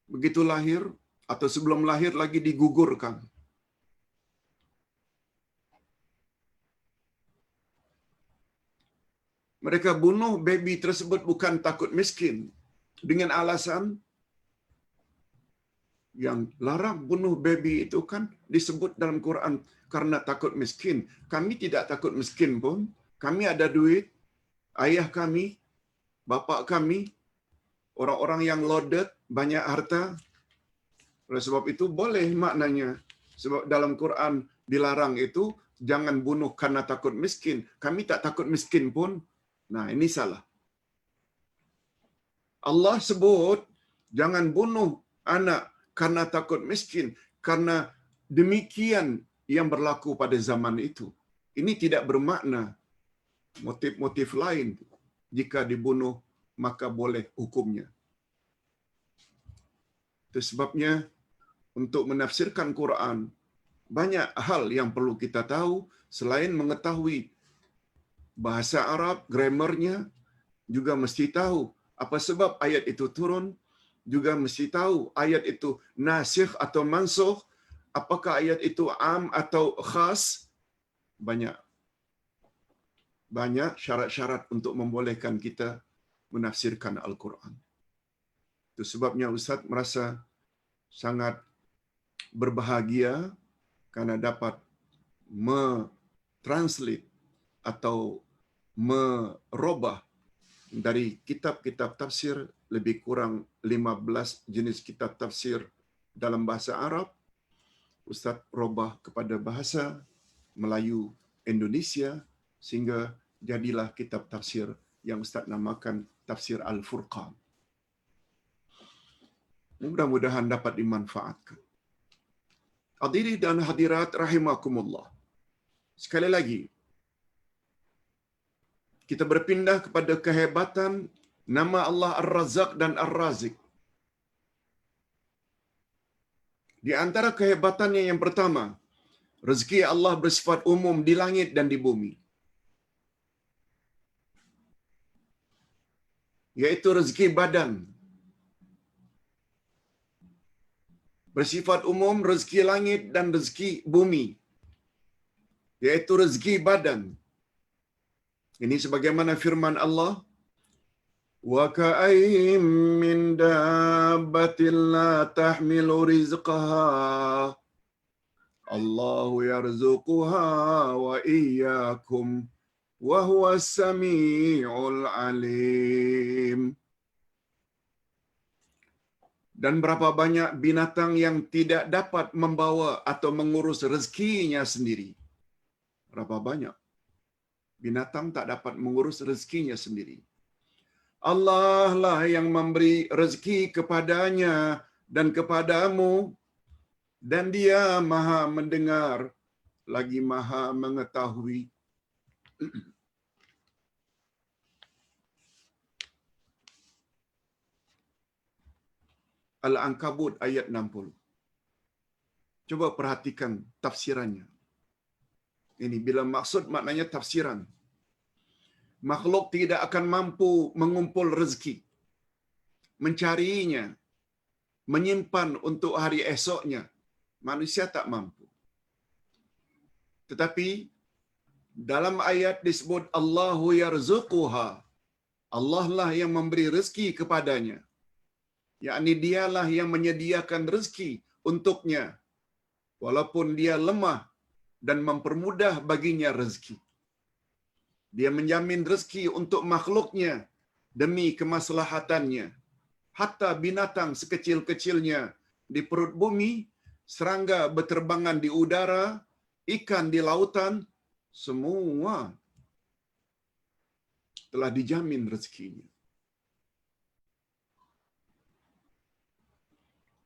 Begitu lahir atau sebelum lahir lagi digugurkan. Mereka bunuh baby tersebut bukan takut miskin, dengan alasan yang larang bunuh baby itu kan disebut dalam Quran karena takut miskin. Kami tidak takut miskin pun, kami ada duit, ayah kami, bapa kami, orang-orang yang loaded, banyak harta. Oleh sebab itu boleh maknanya. Sebab dalam Quran dilarang itu, jangan bunuh karena takut miskin. Kami tak takut miskin pun. Nah, ini salah. Allah sebut, jangan bunuh anak karena takut miskin. Karena demikian yang berlaku pada zaman itu. Ini tidak bermakna motif-motif lain. Jika dibunuh, maka boleh hukumnya. Itu sebabnya, untuk menafsirkan Quran, banyak hal yang perlu kita tahu, selain mengetahui bahasa Arab, grammarnya, juga mesti tahu apa sebab ayat itu turun, juga mesti tahu ayat itu nasikh atau mansukh, Apakah ayat itu am atau khas? Banyak syarat-syarat untuk membolehkan kita menafsirkan Al-Quran. Itu sebabnya Ustaz merasa sangat berbahagia karena dapat mentranslate atau merubah dari kitab-kitab tafsir lebih kurang 15 jenis kitab tafsir dalam bahasa Arab. Ustaz robah kepada bahasa Melayu Indonesia sehingga jadilah kitab tafsir yang Ustaz namakan Tafsir Al-Furqan. Mudah-mudahan dapat dimanfaatkan. Hadirin dan hadirat rahimakumullah. Sekali lagi, kita berpindah kepada kehebatan nama Allah Ar-Razzaq dan Ar-Razik. Di antara kehebatannya yang pertama, rezeki Allah bersifat umum di langit dan di bumi. Yaitu rezeki badan. Bersifat umum rezeki langit dan rezeki bumi. Yaitu rezeki badan. Ini sebagaimana firman Allah, wa ka'ayyin min dabbatin la tahmilu rizqaha Allahu yarzuquha wa iyyakum wa huwas samiul alim. Dan berapa banyak binatang yang tidak dapat membawa atau mengurus rezekinya sendiri. Berapa banyak binatang tak dapat mengurus rezekinya sendiri. Allah lah yang memberi rezeki kepadanya dan kepadamu, dan Dia Maha mendengar lagi Maha mengetahui. Al-Ankabut ayat 60. Coba perhatikan tafsirannya. Ini bila maksud maknanya tafsiran. Makhluk tidak akan mampu mengumpul rezeki, mencarinya, menyimpan untuk hari esoknya. Manusia tak mampu. Tetapi dalam ayat disebut Allahu yarzuquha. Allah lah yang memberi rezeki kepadanya. Yakni Dialah yang menyediakan rezeki untuknya. Walaupun dia lemah dan mempermudah baginya rezeki. Dia menjamin rezeki untuk makhluknya demi kemaslahatannya. Hatta binatang sekecil-kecilnya di perut bumi, serangga berterbangan di udara, ikan di lautan, semua telah dijamin rezekinya.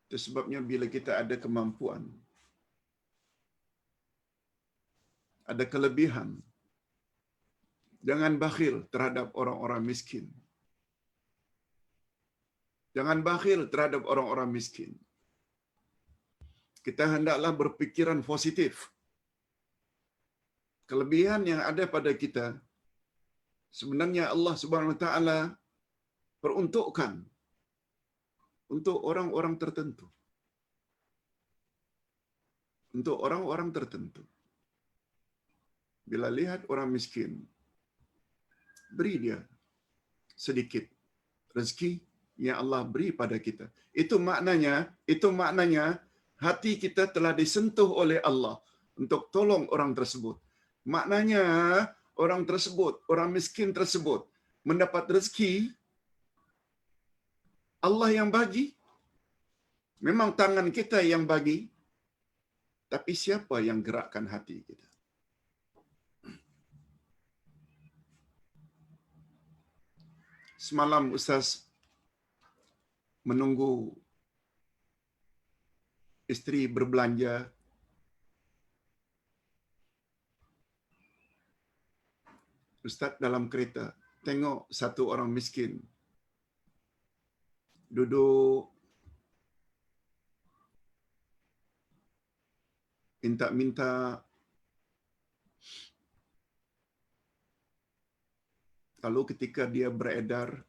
Itu sebabnya bila kita ada kemampuan, ada kelebihan, jangan bakhil terhadap orang-orang miskin. Jangan bakhil terhadap orang-orang miskin. Kita hendaklah berpikiran positif. Kelebihan yang ada pada kita, sebenarnya Allah Subhanahu Wa Taala peruntukkan untuk orang-orang tertentu. Untuk orang-orang tertentu. Bila lihat orang miskin, beri dia sedikit rezeki yang Allah beri pada kita. Itu maknanya hati kita telah disentuh oleh Allah untuk tolong orang tersebut. Maknanya orang tersebut, orang miskin tersebut mendapat rezeki Allah yang bagi. Memang tangan kita yang bagi, tapi siapa yang gerakkan hati kita? Semalam Ustaz menunggu isteri berbelanja. Ustaz dalam kereta tengok satu orang miskin duduk minta-minta. Lalu ketika dia beredar,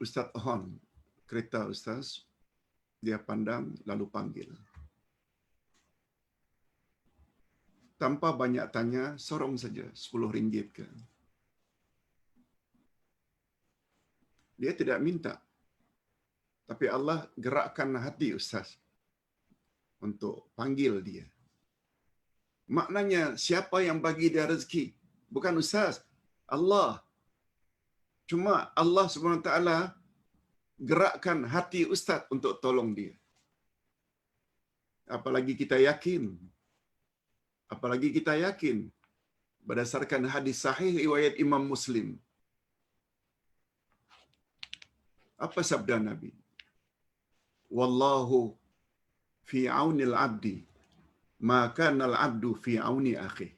Ustaz on kereta Ustaz, Dia pandang lalu panggil. Tanpa banyak tanya, sorong saja 10 ringgit ke. Dia tidak minta. Tapi Allah gerakkan hati Ustaz untuk panggil dia. Maknanya siapa yang bagi dia rezeki? Bukan Ustaz. Allah. Cuma Allah SWT gerakkan hati Ustaz untuk tolong dia. Apalagi kita yakin berdasarkan hadis sahih riwayat Imam Muslim. Apa sabda Nabi? Wallahu fi aunil abdi ma kana al abdu fi auni akhi.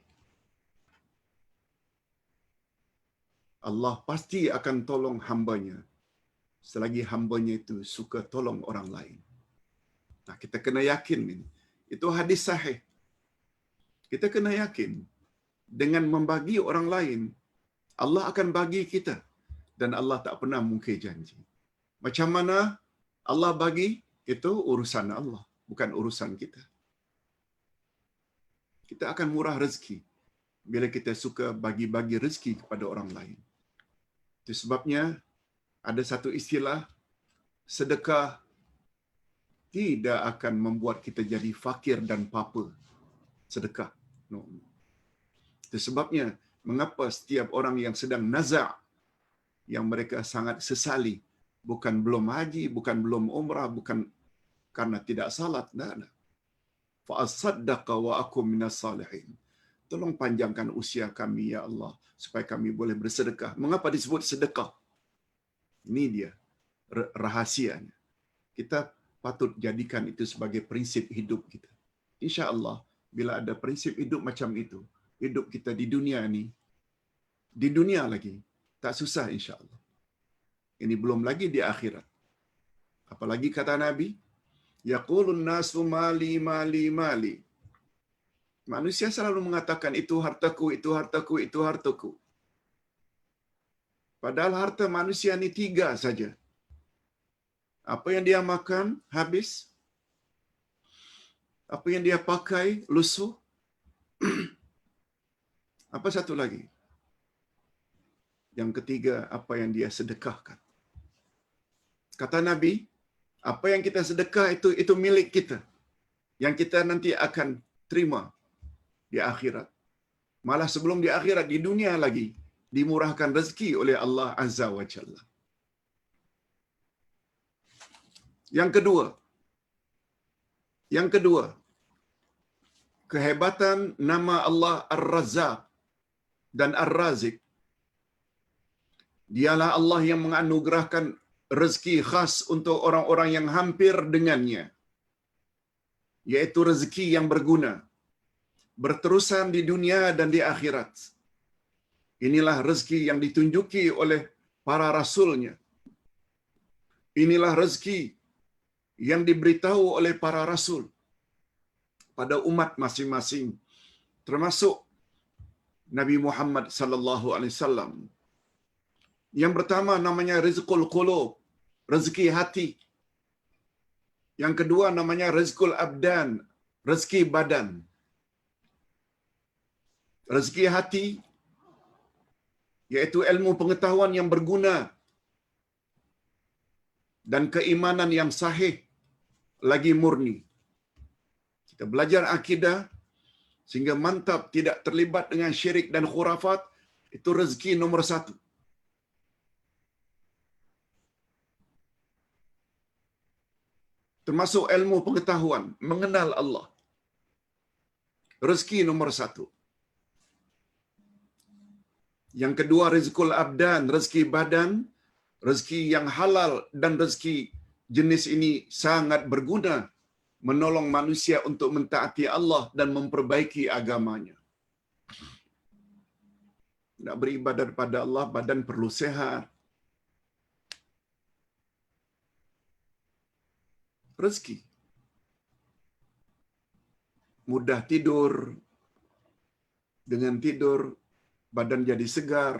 Allah pasti akan tolong hambanya selagi hambanya itu suka tolong orang lain. Nah, kita kena yakin ini. Itu hadis sahih. Kita kena yakin dengan membagi orang lain, Allah akan bagi kita. Dan Allah tak pernah mungkir janji. Macam mana Allah bagi, itu urusan Allah, bukan urusan kita. Kita akan murah rezeki bila kita suka bagi-bagi rezeki kepada orang lain. Itu sebabnya ada satu istilah, sedekah tidak akan membuat kita jadi fakir dan papa. Sedekah. No. Itu sebabnya mengapa setiap orang yang sedang nazak, yang mereka sangat sesali, bukan belum haji, bukan belum umrah, bukan karena tidak salat, tidak ada. Fa'asaddaqa wa akum minas salihin. Tolong panjangkan usia kami, ya Allah, supaya kami boleh bersedekah. Mengapa disebut sedekah? Ini dia rahasianya. Kita patut jadikan itu sebagai prinsip hidup kita. Insya Allah, bila ada prinsip hidup macam itu, hidup kita di dunia ni, di dunia lagi, tak susah insya Allah. Ini belum lagi di akhirat. Apalagi kata Nabi, yaqulun nasu mali mali mali. Manusia selalu mengatakan itu hartaku, itu hartaku, itu hartaku. Padahal harta manusia ni 3 saja. Apa yang dia makan habis. Apa yang dia pakai lusuh. Apa satu lagi? Yang ketiga, apa yang dia sedekahkan. Kata Nabi, apa yang kita sedekah itu milik kita. Yang kita nanti akan terima di akhirat. Malah sebelum di akhirat, di dunia lagi, dimurahkan rezeki oleh Allah Azza wa Jalla. Yang kedua, kehebatan nama Allah Ar-Razzaq dan Ar-Razik. Dialah Allah yang menganugerahkan rezeki khas untuk orang-orang yang hampir dengannya, yaitu rezeki yang berguna, berterusan di dunia dan di akhirat. Inilah rezeki yang ditunjuki oleh para rasulnya. Inilah rezeki yang diberitahu oleh para rasul pada umat masing-masing, termasuk Nabi Muhammad sallallahu alaihi wasallam. Yang pertama namanya rizqul qulub, rezeki hati. Yang kedua namanya rizqul abdan, rezeki badan. Rezeki hati yaitu ilmu pengetahuan yang berguna dan keimanan yang sahih lagi murni. Kita belajar akidah sehingga mantap, tidak terlibat dengan syirik dan khurafat, itu rezeki nomor 1. Termasuk ilmu pengetahuan, mengenal Allah. Rezeki nomor 1. Yang kedua, rizqul abdan, rezeki badan, rezeki yang halal, dan rezeki jenis ini sangat berguna, menolong manusia untuk mentaati Allah dan memperbaiki agamanya. Nak beribadat pada Allah, badan perlu sehat. Rezeki. Mudah tidur. Dengan tidur, badan jadi segar.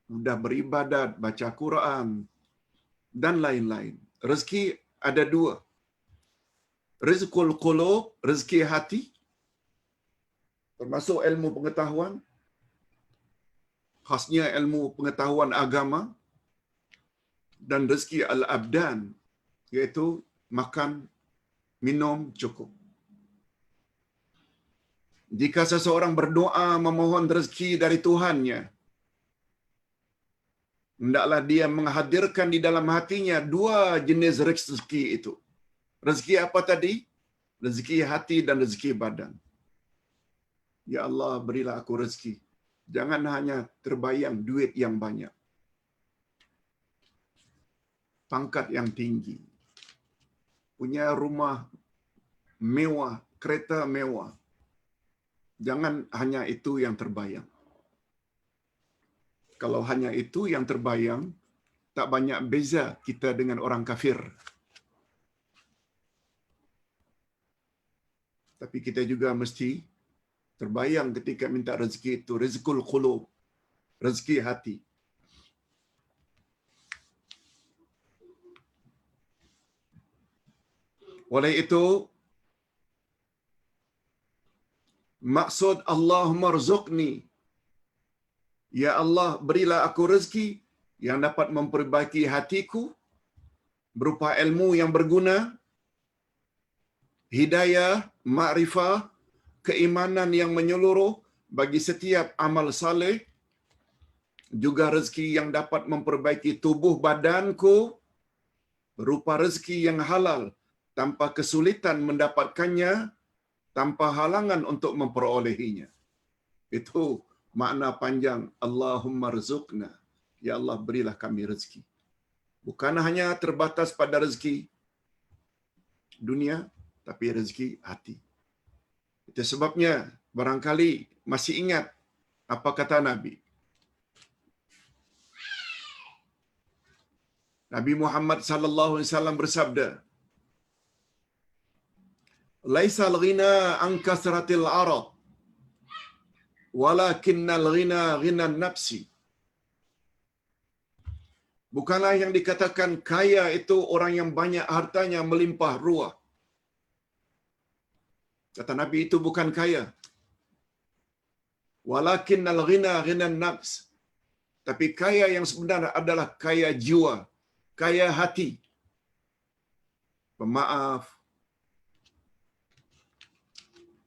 Mudah beribadat, baca Quran, dan lain-lain. Rezeki ada 2. rizqul qulub, rezeki hati, termasuk ilmu pengetahuan, khasnya ilmu pengetahuan agama, dan rezeki al-abdan, iaitu makan, minum cukup. Jika seseorang berdoa memohon rezeki dari Tuhannya, hendaklah dia menghadirkan di dalam hatinya dua jenis rezeki itu. Rezeki apa tadi? Rezeki hati dan rezeki badan. Ya Allah, berilah aku rezeki. Jangan hanya terbayang duit yang banyak, pangkat yang tinggi, punya rumah mewah, kereta mewah. Jangan hanya itu yang terbayang. Kalau hanya itu yang terbayang, tak banyak beza kita dengan orang kafir. Tapi kita juga mesti terbayang ketika minta rezeki itu, rizqul qulub, rezeki hati. Oleh itu, maksud Allahumma rzuqni, ya Allah berilah aku rezeki yang dapat memperbaiki hatiku berupa ilmu yang berguna, hidayah, ma'rifah, keimanan yang menyeluruh bagi setiap amal saleh, juga rezeki yang dapat memperbaiki tubuh badanku berupa rezeki yang halal tanpa kesulitan mendapatkannya, tanpa halangan untuk memperolehinya. Itu makna panjang Allahumma rzuqna. Ya Allah berilah kami rezeki. Bukan hanya terbatas pada rezeki dunia, tapi rezeki hati. Itu sebabnya barangkali masih ingat apa kata Nabi. Nabi Muhammad sallallahu alaihi wasallam bersabda, "Laisal ghina an kasratil arad, walakinnal ghina ghinan nafsi." Bukanlah yang dikatakan kaya itu orang yang banyak hartanya melimpah ruah. Kata Nabi, itu bukan kaya. Walakinnal ghina ghinan nafs. Tapi kaya yang sebenarnya adalah kaya jiwa, kaya hati. Pemaaf,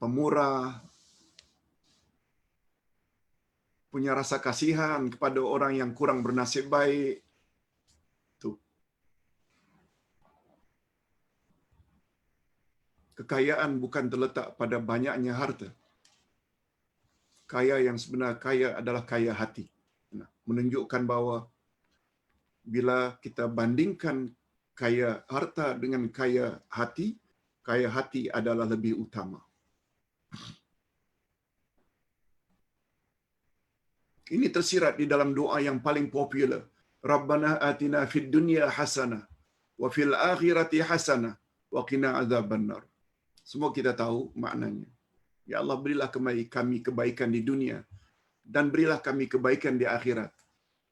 pemurah, punya rasa kasihan kepada orang yang kurang bernasib baik. Itu. Kekayaan bukan terletak pada banyaknya harta. Kaya yang sebenar kaya adalah kaya hati. Menunjukkan bahawa bila kita bandingkan kaya harta dengan kaya hati adalah lebih utama. Ini tersirat di dalam doa yang paling popular. Rabbana atina fid dunya hasanah wa fil akhirati hasanah wa qina azabannar. Semua kita tahu maknanya. Ya Allah berilah kami kebaikan di dunia dan berilah kami kebaikan di akhirat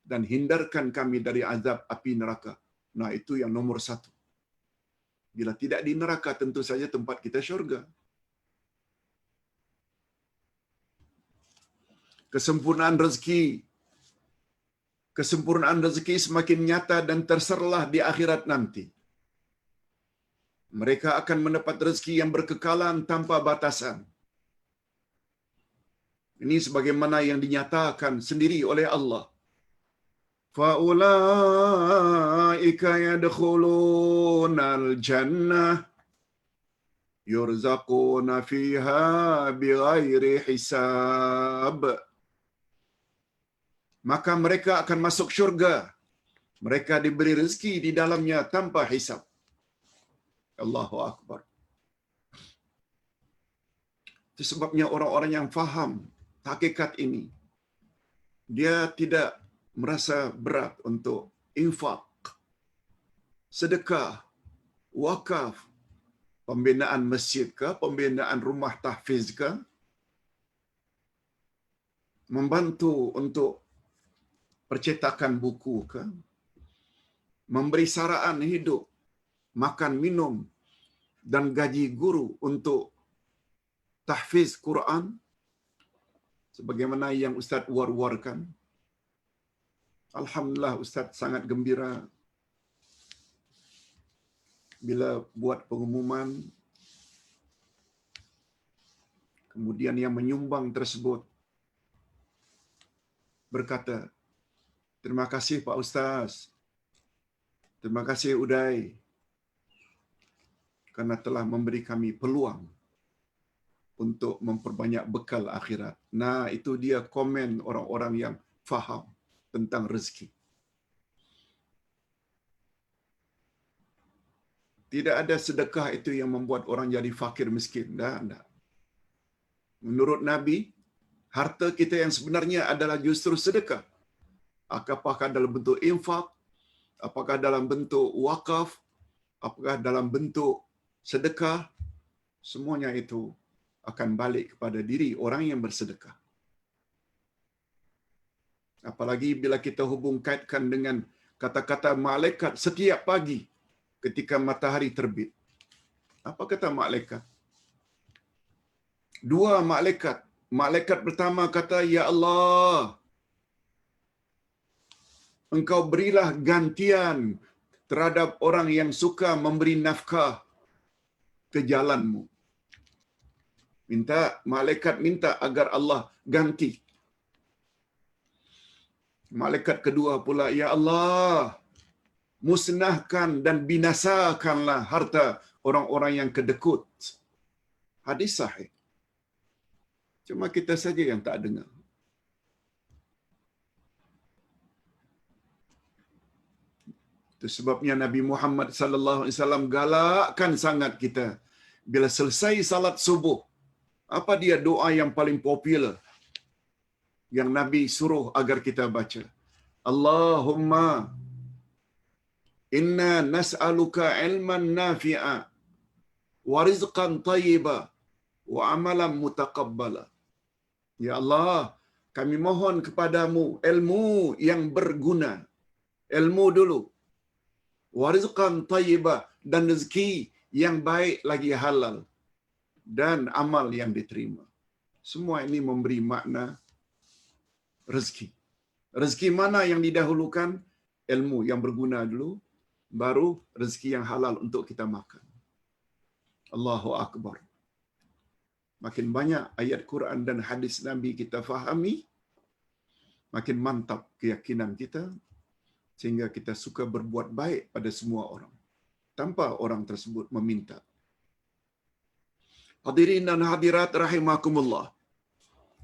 dan hindarkan kami dari azab api neraka. Nah, itu yang nomor satu. Bila tidak di neraka, tentu saja tempat kita syurga. Kesempurnaan rezeki semakin nyata dan terserlah di akhirat nanti. Mereka akan mendapat rezeki yang berkekalan tanpa batasan. Ini sebagaimana yang dinyatakan sendiri oleh Allah. Faulaika yadkhulunal jannah yurzaquna fiha bighairi hisab. Maka mereka akan masuk syurga. Mereka diberi rezeki di dalamnya tanpa hisab. Allahu Akbar. Itu sebabnya orang-orang yang faham hakikat ini, dia tidak merasa berat untuk infak, sedekah, wakaf, pembinaan masjid ke, pembinaan rumah tahfiz ke, membantu untuk percetakan buku ke, memberi saraan hidup, makan minum dan gaji guru untuk tahfiz Quran sebagaimana yang Ustaz war-warkan. Alhamdulillah Ustaz sangat gembira bila buat pengumuman, kemudian yang menyumbang tersebut berkata, "Terima kasih Pak Ustaz. Terima kasih Uday karena telah memberi kami peluang untuk memperbanyak bekal akhirat." Nah, itu dia komen orang-orang yang faham tentang rezeki. Tidak ada sedekah itu yang membuat orang jadi fakir miskin. Tidak. Menurut Nabi, harta kita yang sebenarnya adalah justru sedekah. Apakah dalam bentuk infak, apakah dalam bentuk wakaf, apakah dalam bentuk sedekah, semuanya itu akan balik kepada diri orang yang bersedekah. Apalagi bila kita hubung kaitkan dengan kata-kata malaikat setiap pagi ketika matahari terbit. Apa kata malaikat? Dua malaikat. Malaikat pertama kata, "Ya Allah, Engkau berilah gantian terhadap orang yang suka memberi nafkah ke jalan-Mu." Malaikat minta agar Allah ganti. Malaikat kedua pula, "Ya Allah, musnahkan dan binasakanlah harta orang-orang yang kedekut." Hadis sahih. Cuma kita saja yang tak dengar. Itu sebabnya Nabi Muhammad sallallahu alaihi wasallam galakkan sangat kita bila selesai salat subuh. Apa dia doa yang paling popular yang Nabi suruh agar kita baca? Allahumma inna nas'aluka ilman nafi'a wa rizqan thayyiba wa amalan mutaqabbala. Ya Allah, kami mohon kepadamu ilmu yang berguna. Ilmu dulu. Wa rizqan thayyiba, dan rezeki yang baik lagi halal, dan amal yang diterima. Semua ini memberi makna rezeki. Rezeki mana yang didahulukan? Ilmu yang berguna dulu, baru rezeki yang halal untuk kita makan. Allahu Akbar. Makin banyak ayat Quran dan hadis Nabi kita fahami, makin mantap keyakinan kita, sehingga kita suka berbuat baik pada semua orang, tanpa orang tersebut meminta. Hadirin dan hadirat rahimakumullah.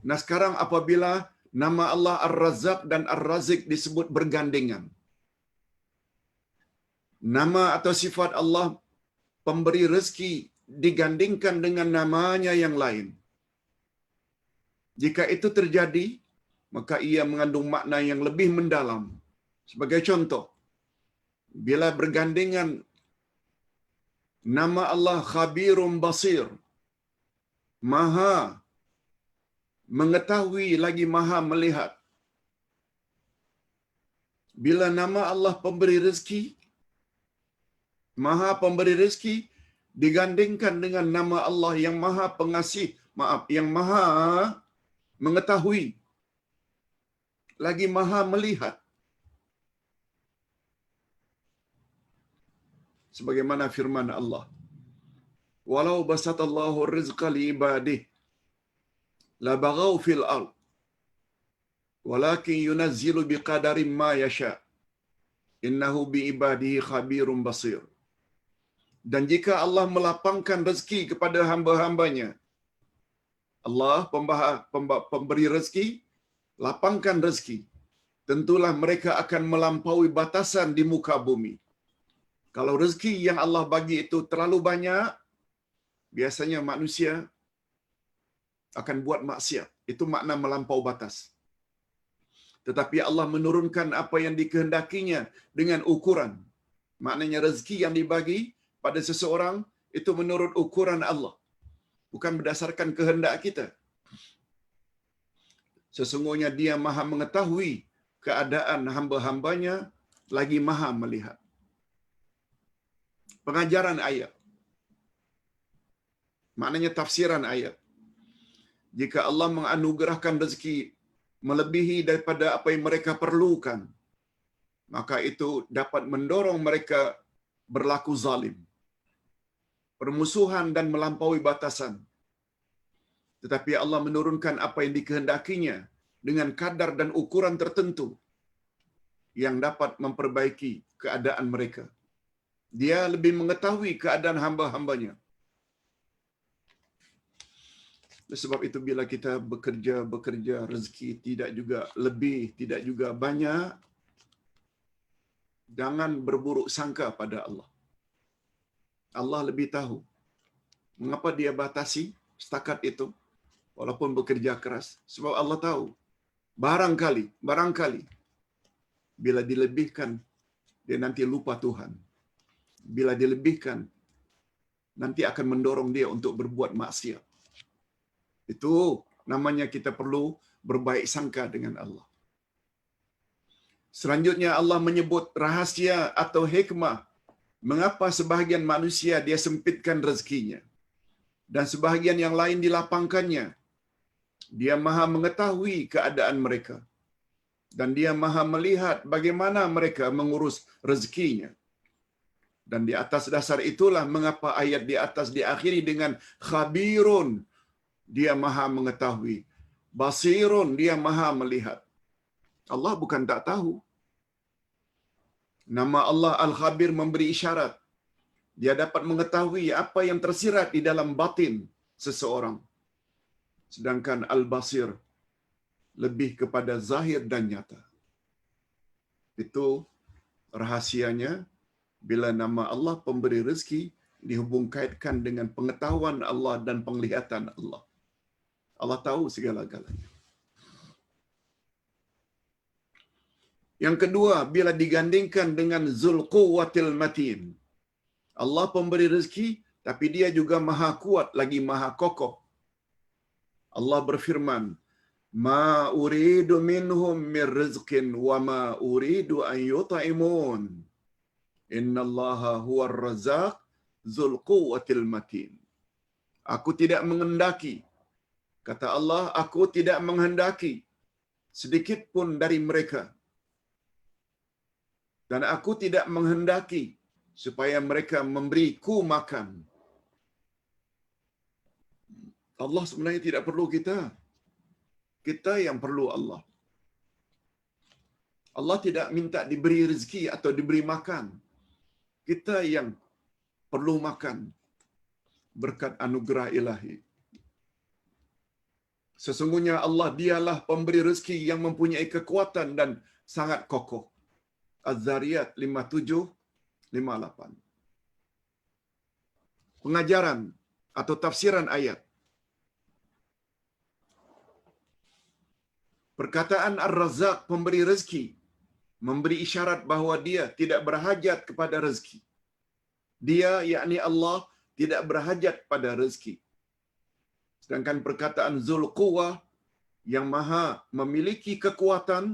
Nah, sekarang apabila nama Allah Ar-Razzaq dan Ar-Razik disebut bergandengan, nama atau sifat Allah pemberi rezeki digandingkan dengan namanya yang lain, jika itu terjadi, maka ia mengandung makna yang lebih mendalam. Sebagai contoh, bila bergandengan nama Allah Khabirum Basir, Maha mengetahui lagi Maha melihat. Bila nama Allah pemberi rezeki, Maha pemberi rezeki, digandingkan dengan nama Allah yang Maha pengasih, yang Maha mengetahui, lagi Maha melihat. Sebagaimana firman Allah, "Walau basatallahu rizqa li ibadihi la baghaw fil ard, walakin yunazzilu biqadarin ma yasha, innahu bi ibadihi khabirum basir." Dan jika Allah melapangkan rezeki kepada hamba-hambanya, Allah pemberi rezeki, lapangkan rezeki, tentulah mereka akan melampaui batasan di muka bumi. Kalau rezeki yang Allah bagi itu terlalu banyak, biasanya manusia akan buat maksiat. Itu makna melampau batas. Tetapi Allah menurunkan apa yang dikehendakinya dengan ukuran. Maknanya rezeki yang dibagi pada seseorang itu menurut ukuran Allah, bukan berdasarkan kehendak kita. Sesungguhnya Dia Maha mengetahui keadaan hamba-hambanya, lagi Maha melihat. Pengajaran ayat. Maknanya tafsiran ayat. Jika Allah menganugerahkan rezeki melebihi daripada apa yang mereka perlukan, maka itu dapat mendorong mereka berlaku zalim, permusuhan dan melampaui batasan. Tetapi Allah menurunkan apa yang dikehendakinya dengan kadar dan ukuran tertentu yang dapat memperbaiki keadaan mereka. Dia lebih mengetahui keadaan hamba-hambanya. Sebab itu bila kita bekerja rezeki tidak juga lebih, tidak juga banyak, jangan berburuk sangka pada Allah. Allah lebih tahu mengapa dia batasi setakat itu walaupun bekerja keras. Sebab Allah tahu barangkali bila dilebihkan dia nanti lupa Tuhan. Bila dilebihkan nanti akan mendorong dia untuk berbuat maksiat. Itu namanya kita perlu berbaik sangka dengan Allah. Selanjutnya Allah menyebut rahasia atau hikmah mengapa sebahagian manusia dia sempitkan rezekinya dan sebahagian yang lain dilapangkannya. Dia Maha mengetahui keadaan mereka dan dia Maha melihat bagaimana mereka mengurus rezekinya. Dan di atas dasar itulah mengapa ayat di atas diakhiri dengan khabirun, dia Maha mengetahui, basirun, dia Maha melihat. Allah bukan tak tahu. Nama Allah Al-Khabir memberi isyarat. Dia dapat mengetahui apa yang tersirat di dalam batin seseorang. Sedangkan Al-Basir lebih kepada zahir dan nyata. Itu rahasianya bila nama Allah pemberi rezeki dihubung kaitkan dengan pengetahuan Allah dan penglihatan Allah. Allah tahu segala-galanya. Yang kedua, bila digandingkan dengan Zul Quwwatil Matin. Allah pemberi rezeki, tapi dia juga maha kuat, lagi maha kokoh. Allah berfirman, Ma uridu minhum min rizqin wa ma uridu an yut'imun. Innallaha huwar razzaq Zul Quwwatil Matin. Aku tidak menghendaki, kata Allah, aku tidak menghendaki sedikit pun dari mereka. Dan aku tidak menghendaki supaya mereka memberiku makan. Allah sebenarnya tidak perlu kita. Kita yang perlu Allah. Allah tidak minta diberi rezeki atau diberi makan. Kita yang perlu makan berkat anugerah ilahi. Sesungguhnya Allah dialah pemberi rezeki yang mempunyai kekuatan dan sangat kokoh. Az-Zariyat 57-58. Pengajaran atau tafsiran ayat. Perkataan Ar-Razzaq pemberi rezeki memberi isyarat bahawa dia tidak berhajat kepada rezeki. Dia, yakni Allah, tidak berhajat pada rezeki. Sedangkan perkataan Zul Quwwah yang maha memiliki kekuatan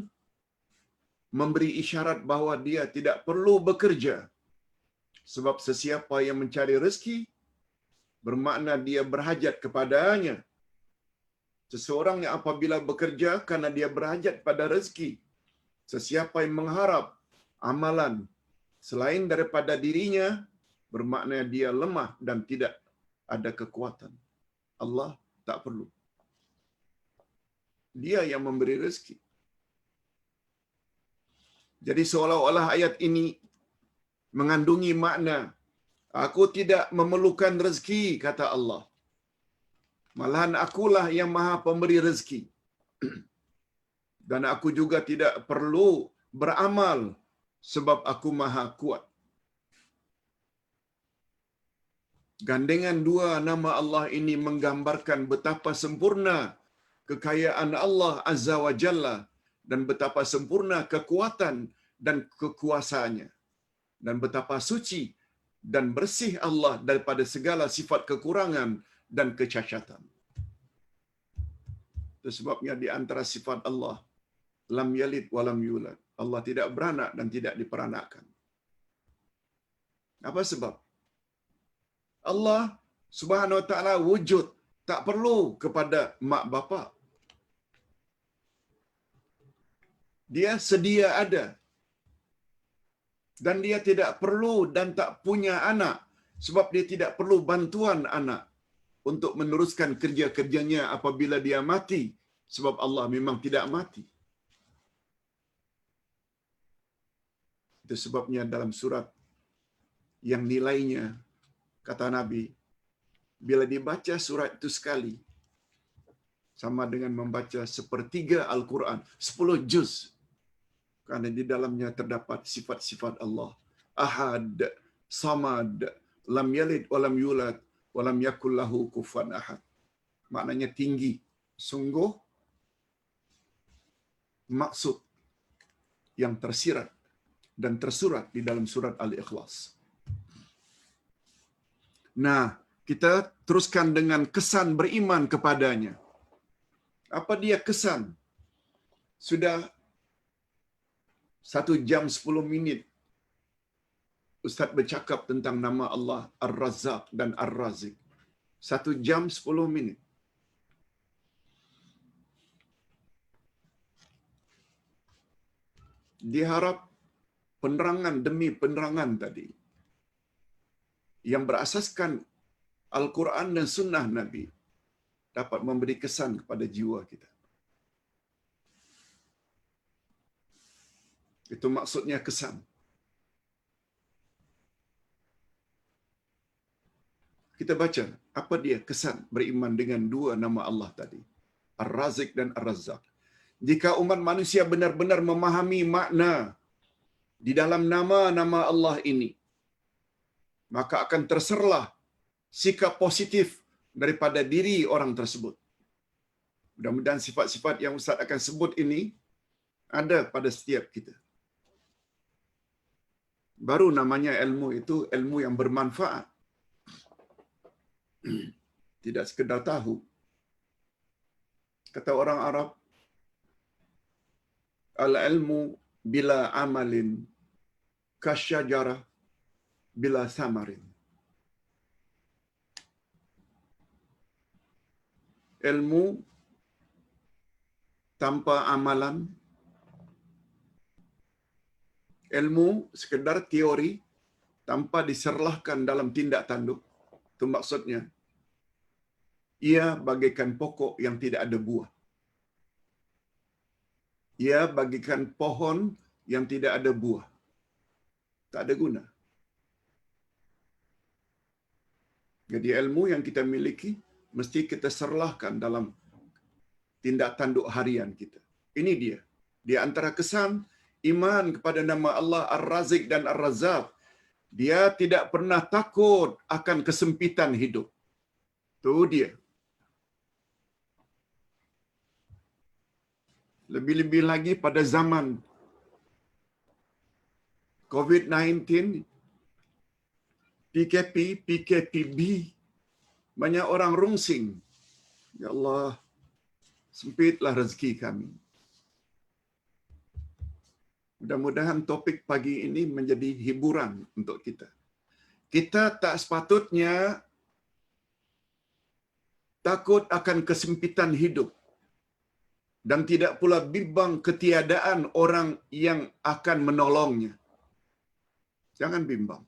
memberi isyarat bahawa dia tidak perlu bekerja. Sebab sesiapa yang mencari rezeki bermakna dia berhajat kepadanya. Seseorang yang apabila bekerja kerana dia berhajat pada rezeki. Sesiapa yang mengharap amalan selain daripada dirinya bermakna dia lemah dan tidak ada kekuatan. Allah tak perlu. Dia yang memberi rezeki. Jadi seolah-olah ayat ini mengandungi makna, aku tidak memerlukan rezeki, kata Allah. Malahan akulah yang maha pemberi rezeki. Dan aku juga tidak perlu beramal sebab aku maha kuat. Gandengan dua nama Allah ini menggambarkan betapa sempurna kekayaan Allah Azza wa Jalla dan betapa sempurna kekuatan dan kekuasaannya. Dan betapa suci dan bersih Allah daripada segala sifat kekurangan dan kecacatan. Itu sebabnya di antara sifat Allah, lam yalid wa lam yulad. Allah tidak beranak dan tidak diperanakkan. Apa sebab? Allah Subhanahu wa taala wujud, tak perlu kepada mak bapa. Dia sedia ada. Dan dia tidak perlu dan tak punya anak sebab dia tidak perlu bantuan anak untuk meneruskan kerja-kerjanya apabila dia mati, sebab Allah memang tidak mati. Itu sebabnya dalam surat yang nilainya, kata Nabi, bila dibaca surat itu sekali, sama dengan membaca sepertiga Al-Quran, 10 juz. Karena di dalamnya terdapat sifat-sifat Allah. Ahad, Samad, Lam yalid, walam yulad, walam yakul lahu kufuwan ahad. Maknanya tinggi. Sungguh maksud yang tersirat dan tersurat di dalam surat Al-Ikhlas. Nah, kita teruskan dengan kesan beriman kepadanya. Apa dia kesan? Sudah 1 jam 10 minit Ustaz bercakap tentang nama Allah Ar-Razzaq dan Ar-Razik. 1 jam 10 minit. Diharap penerangan demi penerangan tadi yang berasaskan Al-Quran dan Sunnah Nabi dapat memberi kesan kepada jiwa kita. Itu maksudnya kesan. Kita baca apa dia kesan beriman dengan dua nama Allah tadi, Ar-Razik dan Ar-Razzaq. Jika umat manusia benar-benar memahami makna di dalam nama-nama Allah ini, maka akan terserlah sikap positif daripada diri orang tersebut. Mudah-mudahan sifat-sifat yang Ustaz akan sebut ini ada pada setiap kita. Baru namanya ilmu itu ilmu yang bermanfaat. Tidak sekedar tahu. Kata orang Arab, al-ilmu bila amalin kasyajarah bila samarin. Ilmu tanpa amalan, ilmu sekedar teori tanpa diserlahkan dalam tindak tanduk, itu maksudnya ia bagaikan pokok yang tidak ada buah. Ia bagaikan pohon yang tidak ada buah. Tak ada guna. Jadi ilmu yang kita miliki mesti kita serlahkan dalam tindak tanduk harian kita. Ini dia. Di antara kesan iman kepada nama Allah Ar-Razik dan Ar-Razzaq, dia tidak pernah takut akan kesempitan hidup. Itu dia. Lebih-lebih lagi pada zaman COVID-19, PKP, PKPB, banyak orang rungsing. Ya Allah, sempitlah rezeki kami. Mudah-mudahan topik pagi ini menjadi hiburan untuk kita. Kita tak sepatutnya takut akan kesempitan hidup dan tidak pula bimbang ketiadaan orang yang akan menolongnya. Jangan bimbang.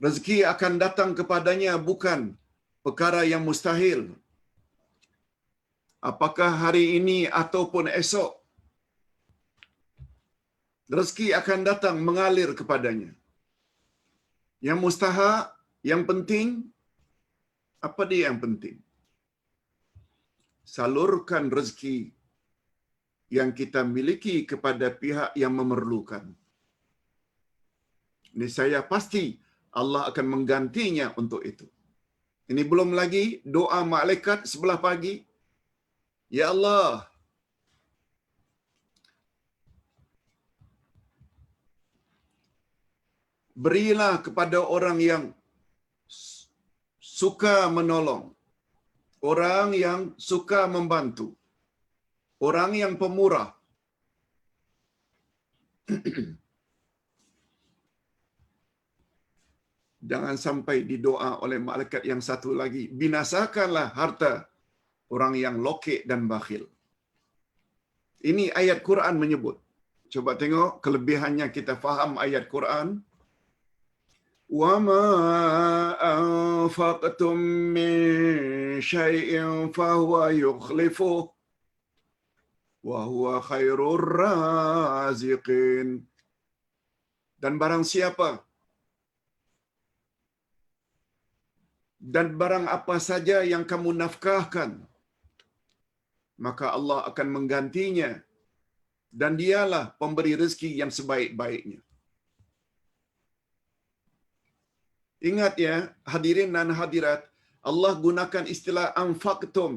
Rezeki akan datang kepadanya bukan perkara yang mustahil. Apakah hari ini ataupun esok, rezeki akan datang mengalir kepadanya. Yang mustahak, yang penting, apa dia yang penting? Salurkan rezeki yang kita miliki kepada pihak yang memerlukan. Ini saya pasti Allah akan menggantinya untuk itu. Ini belum lagi doa malaikat sebelah pagi. Ya Allah, berilah kepada orang yang suka menolong, orang yang suka membantu, orang yang pemurah. Jangan sampai didoa oleh malaikat yang satu lagi, binasakanlah harta orang yang lokek dan bakhil. Ini ayat Quran menyebut. Coba tengok kelebihannya kita faham ayat Quran. Wa ma anfaqtum min syai'in fahuwa yukhlifuh wa huwa khairur raziqin. Dan barang apa saja yang kamu nafkahkan, maka Allah akan menggantinya, dan dialah pemberi rezeki yang sebaik-baiknya. Ingat ya, hadirin dan hadirat, Allah gunakan istilah anfaqtum,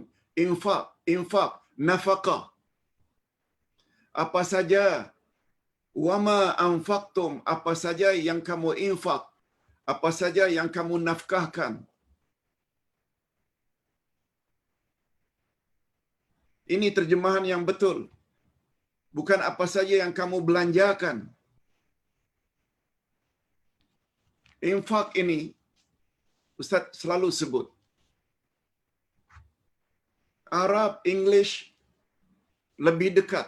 infak, nafkah. Apa saja, wama anfaqtum, apa saja yang kamu infak, apa saja yang kamu nafkahkan. Ini terjemahan yang betul. Bukan apa saja yang kamu belanjakan. Infak ini, Ustaz selalu sebut. Arab, English lebih dekat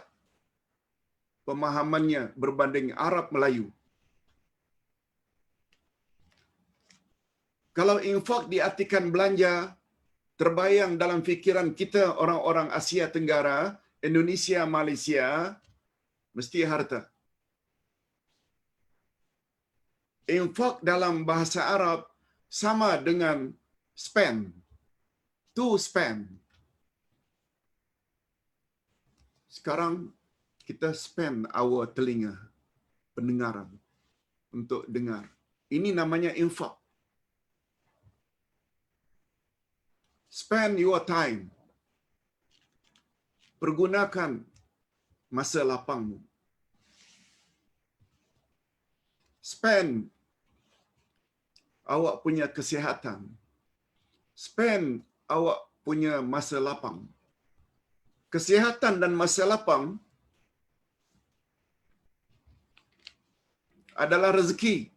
pemahamannya berbanding Arab, Melayu. Kalau infak diartikan belanja, terbayang dalam fikiran kita orang-orang Asia Tenggara, Indonesia, Malaysia, mesti harta. Infak dalam bahasa Arab sama dengan spend, to spend. Sekarang kita spend our telinga, pendengaran, untuk dengar. Ini namanya infak. Spend your time. Pergunakan masa lapangmu. Spend awak punya kesihatan. Spend awak punya masa lapang. Kesihatan dan masa lapang adalah rezeki.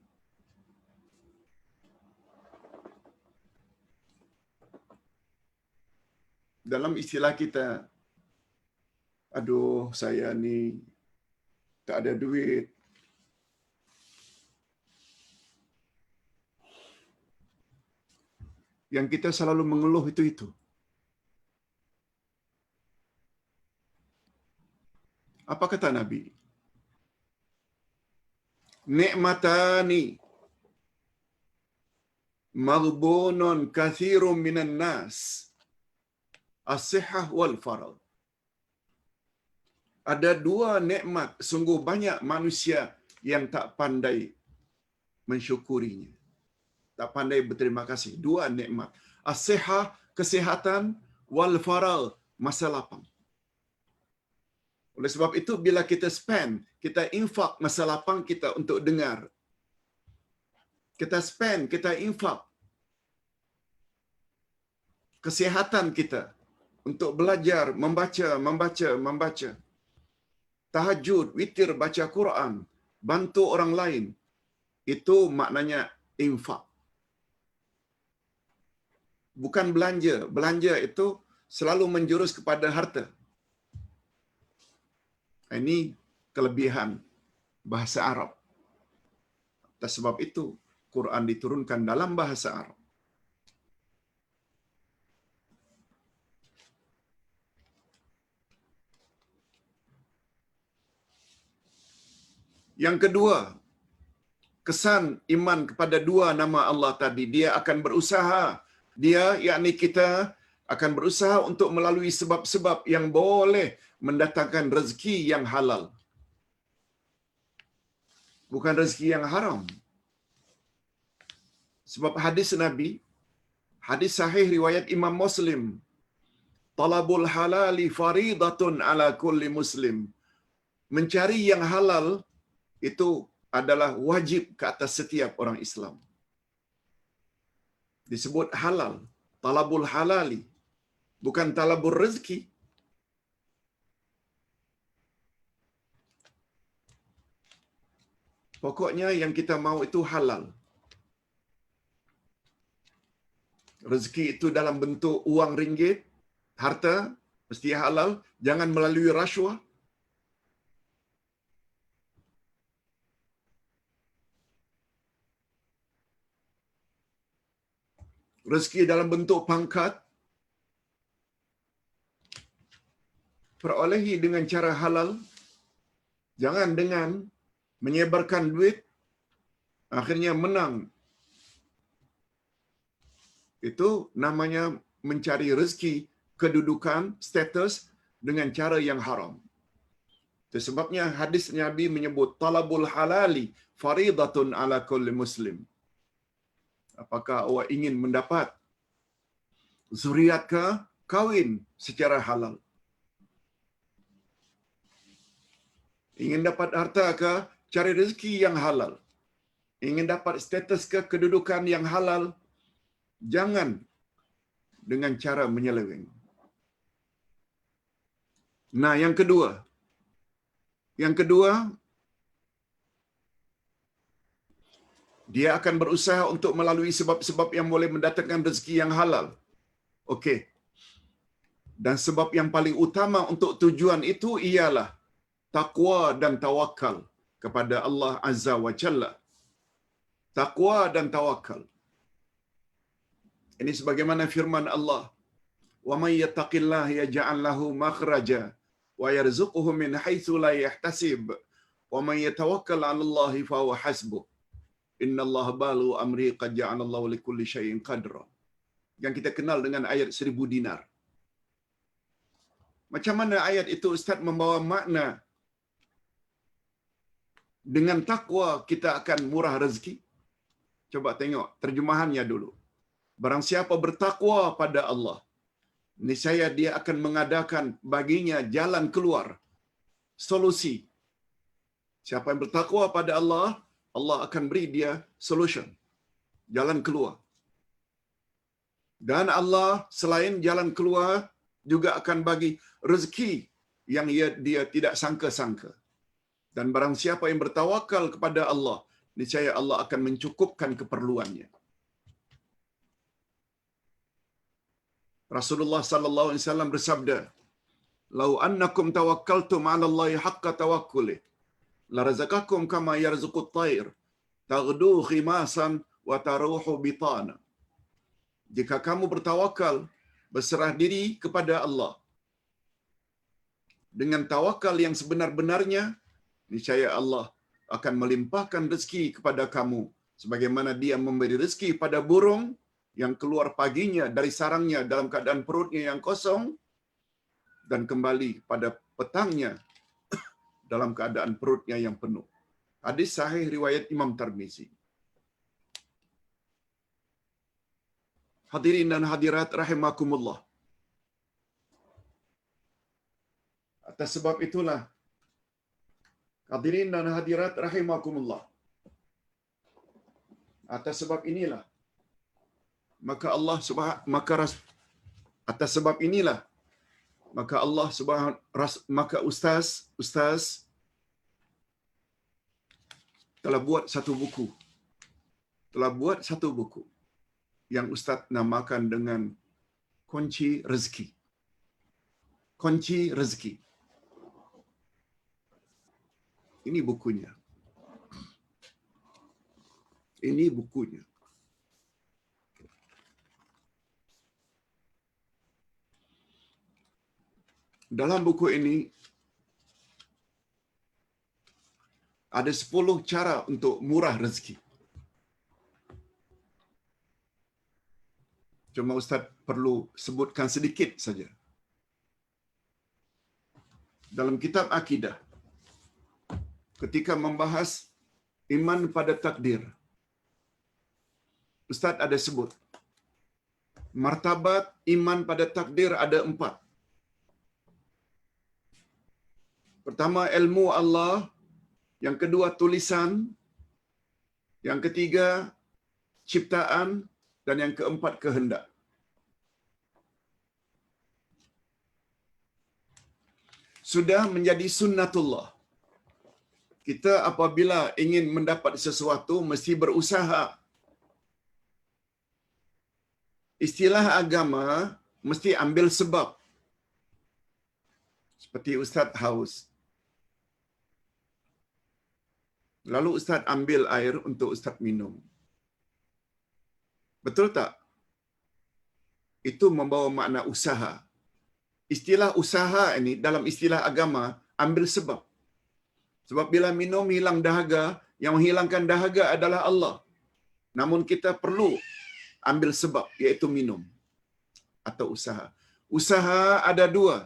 Dalam istilah kita, aduh saya ni tak ada duit. Yang kita selalu mengeluh itu. Apa kata Nabi? Ni'matani maghbunun kathirun minan nas, as-sihhah wal farad. Ada dua nikmat sungguh banyak manusia yang tak pandai mensyukurinya. Tak pandai berterima kasih. Dua nikmat. As-sihhah, kesihatan, wal farad, masa lapang. Oleh sebab itu, bila kita spend, kita infak masa lapang kita untuk dengar. Kita spend, kita infak kesihatan kita untuk belajar, membaca. Tahajud, witir, baca Quran, bantu orang lain. Itu maknanya infak. Bukan belanja. Belanja itu selalu menjurus kepada harta. Ini kelebihan bahasa Arab. Atas sebab itu, Quran diturunkan dalam bahasa Arab. Yang kedua, kesan iman kepada dua nama Allah tadi. Dia akan berusaha. Dia, yakni kita, akan berusaha untuk melalui sebab-sebab yang boleh mendatangkan rezeki yang halal. Bukan rezeki yang haram. Sebab hadis Nabi, hadis sahih riwayat Imam Muslim, talabul halali faridatun ala kulli muslim. Mencari yang halal itu adalah wajib ke atas setiap orang Islam. Disebut halal, talabul halali, bukan talabul rezeki. Pokoknya yang kita mau itu halal. rezeki itu dalam bentuk uang ringgit, harta, mesti halal, jangan melalui rasuah. Rezeki dalam bentuk pangkat, perolehi dengan cara halal, jangan dengan menyebarkan duit, akhirnya menang. Itu namanya mencari rezeki, kedudukan, status dengan cara yang haram. Itu sebabnya hadis Nabi menyebut talabul halali faridatun ala kulli muslim. Apakah awak ingin mendapat zuriat ke? Kawin secara halal. Ingin dapat harta ke? Cari rezeki yang halal. Ingin dapat status ke? Kedudukan yang halal. Jangan dengan cara menyeleweng. Nah, yang kedua, dia akan berusaha untuk melalui sebab-sebab yang boleh mendatangkan rezeki yang halal. Okey. Dan sebab yang paling utama untuk tujuan itu ialah takwa dan tawakal kepada Allah Azza wa Jalla. Takwa dan tawakal. Ini sebagaimana firman Allah, "Wa may yattaqillaha yaj'al lahu makhraja wa yarzuqhu min haitsu la yahtasib wa may yatawakkal 'ala Allahi fa huwa hasbuh. Innallaha balighu amri qad ja'ala Allahu likulli syai'in qadra." Yang kita kenal dengan ayat 1000 dinar. Macam mana ayat itu Ustaz membawa makna dengan takwa kita akan murah rezeki? Coba tengok terjemahannya dulu. Barang siapa bertakwa pada Allah, niscaya dia akan mengadakan baginya jalan keluar, solusi. Siapa yang bertakwa pada Allah, Allah akan beri dia solution, jalan keluar. Dan Allah selain jalan keluar juga akan bagi rezeki yang dia tidak sangka-sangka. Dan barang siapa yang bertawakal kepada Allah, niscaya Allah akan mencukupkan keperluannya. Rasulullah sallallahu alaihi wasallam bersabda, "Lau annakum tawakkaltum 'ala Allahi haqqa tawakkuli, la razaqakum kama yarzuqut tayr, taghdu khimasan wa taruhu bitana." Jika kamu bertawakal, berserah diri kepada Allah dengan tawakal yang sebenar-benarnya, niscaya Allah akan melimpahkan rezeki kepada kamu sebagaimana Dia memberi rezeki pada burung yang keluar paginya dari sarangnya dalam keadaan perutnya yang kosong dan kembali pada petangnya dalam keadaan perutnya yang penuh. Hadis sahih riwayat Imam Tirmizi. Hadirin dan hadirat rahimakumullah. Atas sebab itulah, hadirin dan hadirat rahimakumullah, atas sebab inilah maka Allah atas sebab inilah maka Allah maka ustaz telah buat satu buku yang ustaz namakan dengan kunci rezeki. Kunci rezeki. Ini bukunya. Ini bukunya. Dalam buku ini ada 10 cara untuk murah rezeki. Cuma Ustaz perlu sebutkan sedikit saja. Dalam kitab akidah, ketika membahas iman pada takdir, Ustaz ada sebut martabat iman pada takdir ada 4. Pertama, ilmu Allah. Yang kedua, tulisan. Yang ketiga, ciptaan. Dan yang keempat, kehendak. Sudah menjadi sunnatullah. Kita apabila ingin mendapat sesuatu, mesti berusaha. Istilah agama mesti ambil sebab. Seperti Ustaz haus. Lalu Ustaz ambil air untuk Ustaz minum. Betul tak? Itu membawa makna usaha. Istilah usaha ini dalam istilah agama ambil sebab. Sebab bila minum hilang dahaga, yang menghilangkan dahaga adalah Allah. Namun kita perlu ambil sebab, iaitu minum atau usaha. Usaha ada dua.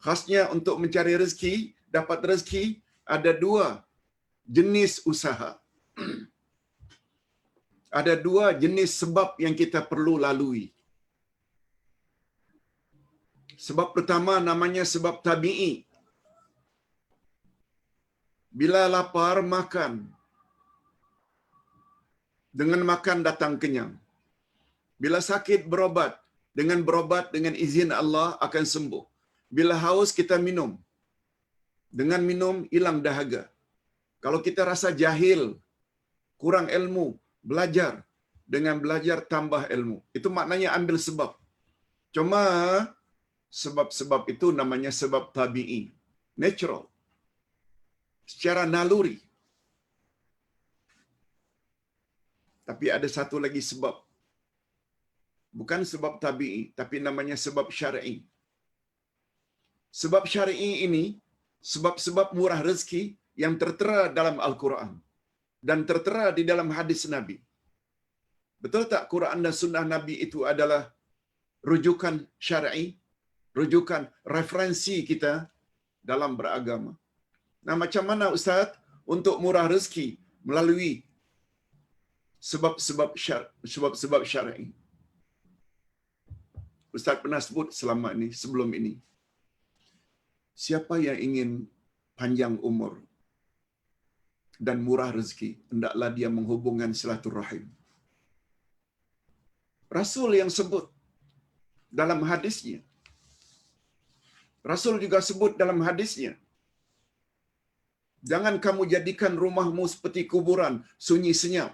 Khasnya untuk mencari rezeki, dapat rezeki, ada dua jenis usaha. Ada dua jenis sebab yang kita perlu lalui. Sebab pertama namanya sebab tabi'i. Bila lapar, makan. Dengan makan datang kenyang. Bila sakit, berobat. Dengan berobat, dengan izin Allah akan sembuh. Bila haus, kita minum. Dengan minum, hilang dahaga. Kalau kita rasa jahil, kurang ilmu, belajar. Dengan belajar, tambah ilmu. Itu maknanya ambil sebab. Cuma, sebab-sebab itu namanya sebab tabi'i. Natural. Secara naluri. Tapi ada satu lagi sebab. Bukan sebab tabi'i, tapi namanya sebab syar'i. Sebab syar'i ini, sebab-sebab murah rezeki yang tertera dalam Al-Quran. Dan tertera di dalam hadis Nabi. Betul tak Quran dan sunnah Nabi itu adalah rujukan syar'i, rujukan referensi kita dalam beragama? Nah, macam mana Ustaz untuk murah rezeki melalui sebab-sebab syar'i? Ustaz pernah sebut selama ini, sebelum ini. Siapa yang ingin panjang umur dan murah rezeki, hendaklah dia menghubungkan silaturahim. Rasul yang sebut dalam hadisnya. Rasul juga sebut dalam hadisnya. Jangan kamu jadikan rumahmu seperti kuburan, sunyi senyap.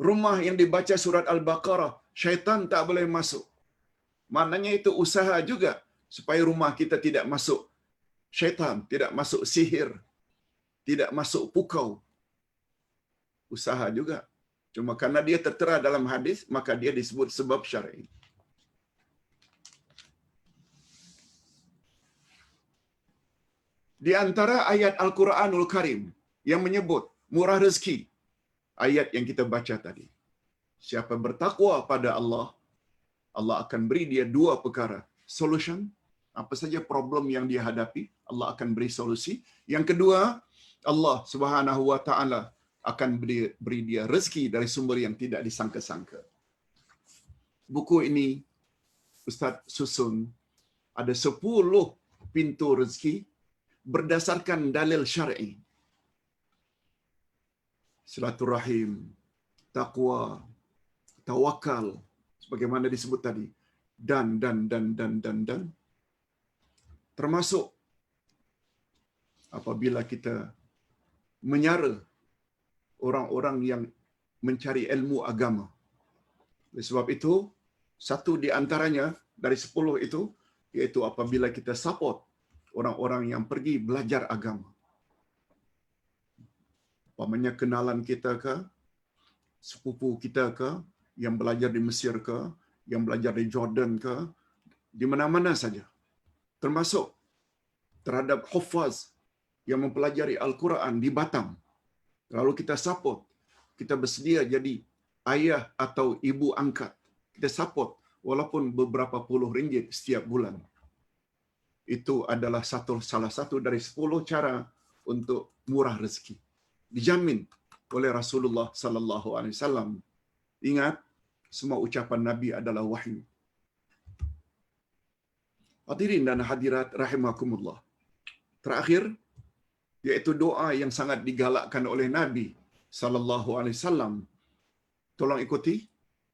Rumah yang dibaca surat Al-Baqarah, syaitan tak boleh masuk. Maknanya itu usaha juga supaya rumah kita tidak masuk syaitan, tidak masuk sihir, tidak masuk pukau. Usaha juga. Cuma karena dia tertera dalam hadis, maka dia disebut sebab syar'i. Di antara ayat Al-Quranul Karim yang menyebut murah rezeki, ayat yang kita baca tadi. Siapa bertakwa pada Allah, Allah akan beri dia dua perkara. Solution, apa saja problem yang dia hadapi, Allah akan beri solusi. Yang kedua, Allah Subhanahu wa taala akan beri dia rezeki dari sumber yang tidak disangka-sangka. Buku ini Ustaz susun ada 10 pintu rezeki berdasarkan dalil syar'i. Silaturahim, taqwa, tawakal, sebagaimana disebut tadi, dan termasuk apabila kita menyara orang-orang yang mencari ilmu agama. Oleh sebab itu, satu di antaranya dari 10 itu, iaitu apabila kita support orang-orang yang pergi belajar agama. Umpamanya kenalan kita ke, sepupu kita ke, yang belajar di Mesir ke, yang belajar di Jordan ke, di mana-mana saja. Termasuk terhadap hufaz yang mempelajari Al-Quran di Batam. Lalu kita support, kita bersedia jadi ayah atau ibu angkat. Kita support walaupun beberapa puluh ringgit setiap bulan. Itu adalah salah satu dari 10 cara untuk murah rezeki. Dijamin oleh Rasulullah sallallahu alaihi wasallam. Ingat, semua ucapan Nabi adalah wahyu. Hadirin dan hadirat rahimakumullah. Terakhir, yaitu doa yang sangat digalakkan oleh Nabi sallallahu alaihi wasallam. Tolong ikuti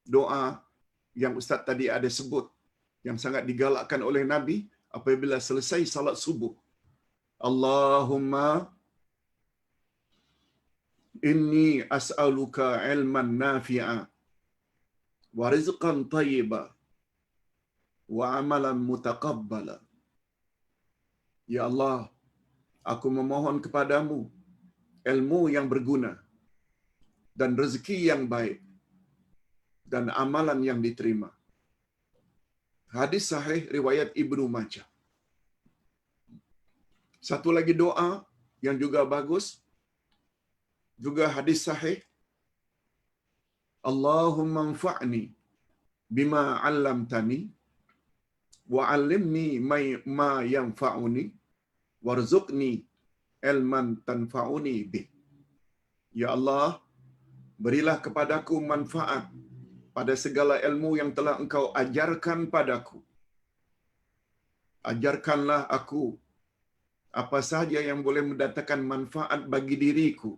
doa yang Ustaz tadi ada sebut yang sangat digalakkan oleh Nabi apabila selesai salat subuh. Allahumma inni as'aluka ilman nafi'a wa rizqan thayyiba wa amalan mutaqabbala. Ya Allah, aku memohon kepadamu ilmu yang berguna dan rezeki yang baik dan amalan yang diterima. Hadis sahih riwayat Ibnu Majah. Satu lagi doa yang juga bagus, juga hadis sahih. Allahumma anfa'ni bima 'allamtani wa 'allimni ma yanfa'uni warzuqni ilman tanfa'uni bih. Ya Allah, berilah kepadaku manfaat pada segala ilmu yang telah Engkau ajarkan padaku. Ajarkanlah aku apa sahaja yang boleh mendatangkan manfaat bagi diriku,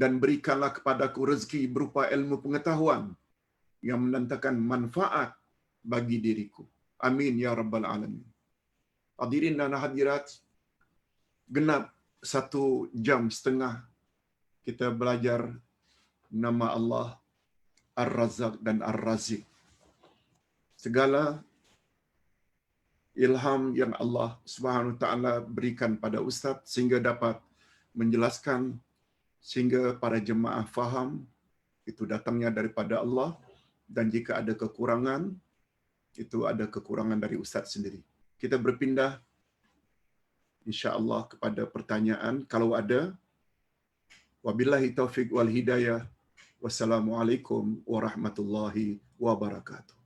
dan berikanlah kepadaku rezeki berupa ilmu pengetahuan yang mendatangkan manfaat bagi diriku. Amin ya rabbal alamin. Hadirin dan hadirat, genap 1.5 jam kita belajar nama Allah Ar-Razzaq dan Ar-Razik. Segala ilham yang Allah Subhanahu wa taala berikan pada ustaz sehingga dapat menjelaskan, sehingga para jemaah faham, itu datangnya daripada Allah, dan jika ada kekurangan, itu ada kekurangan dari ustaz sendiri. Kita berpindah insya-Allah kepada pertanyaan kalau ada. Wabillahi taufiq wal hidayah. Wassalamualaikum warahmatullahi wabarakatuh.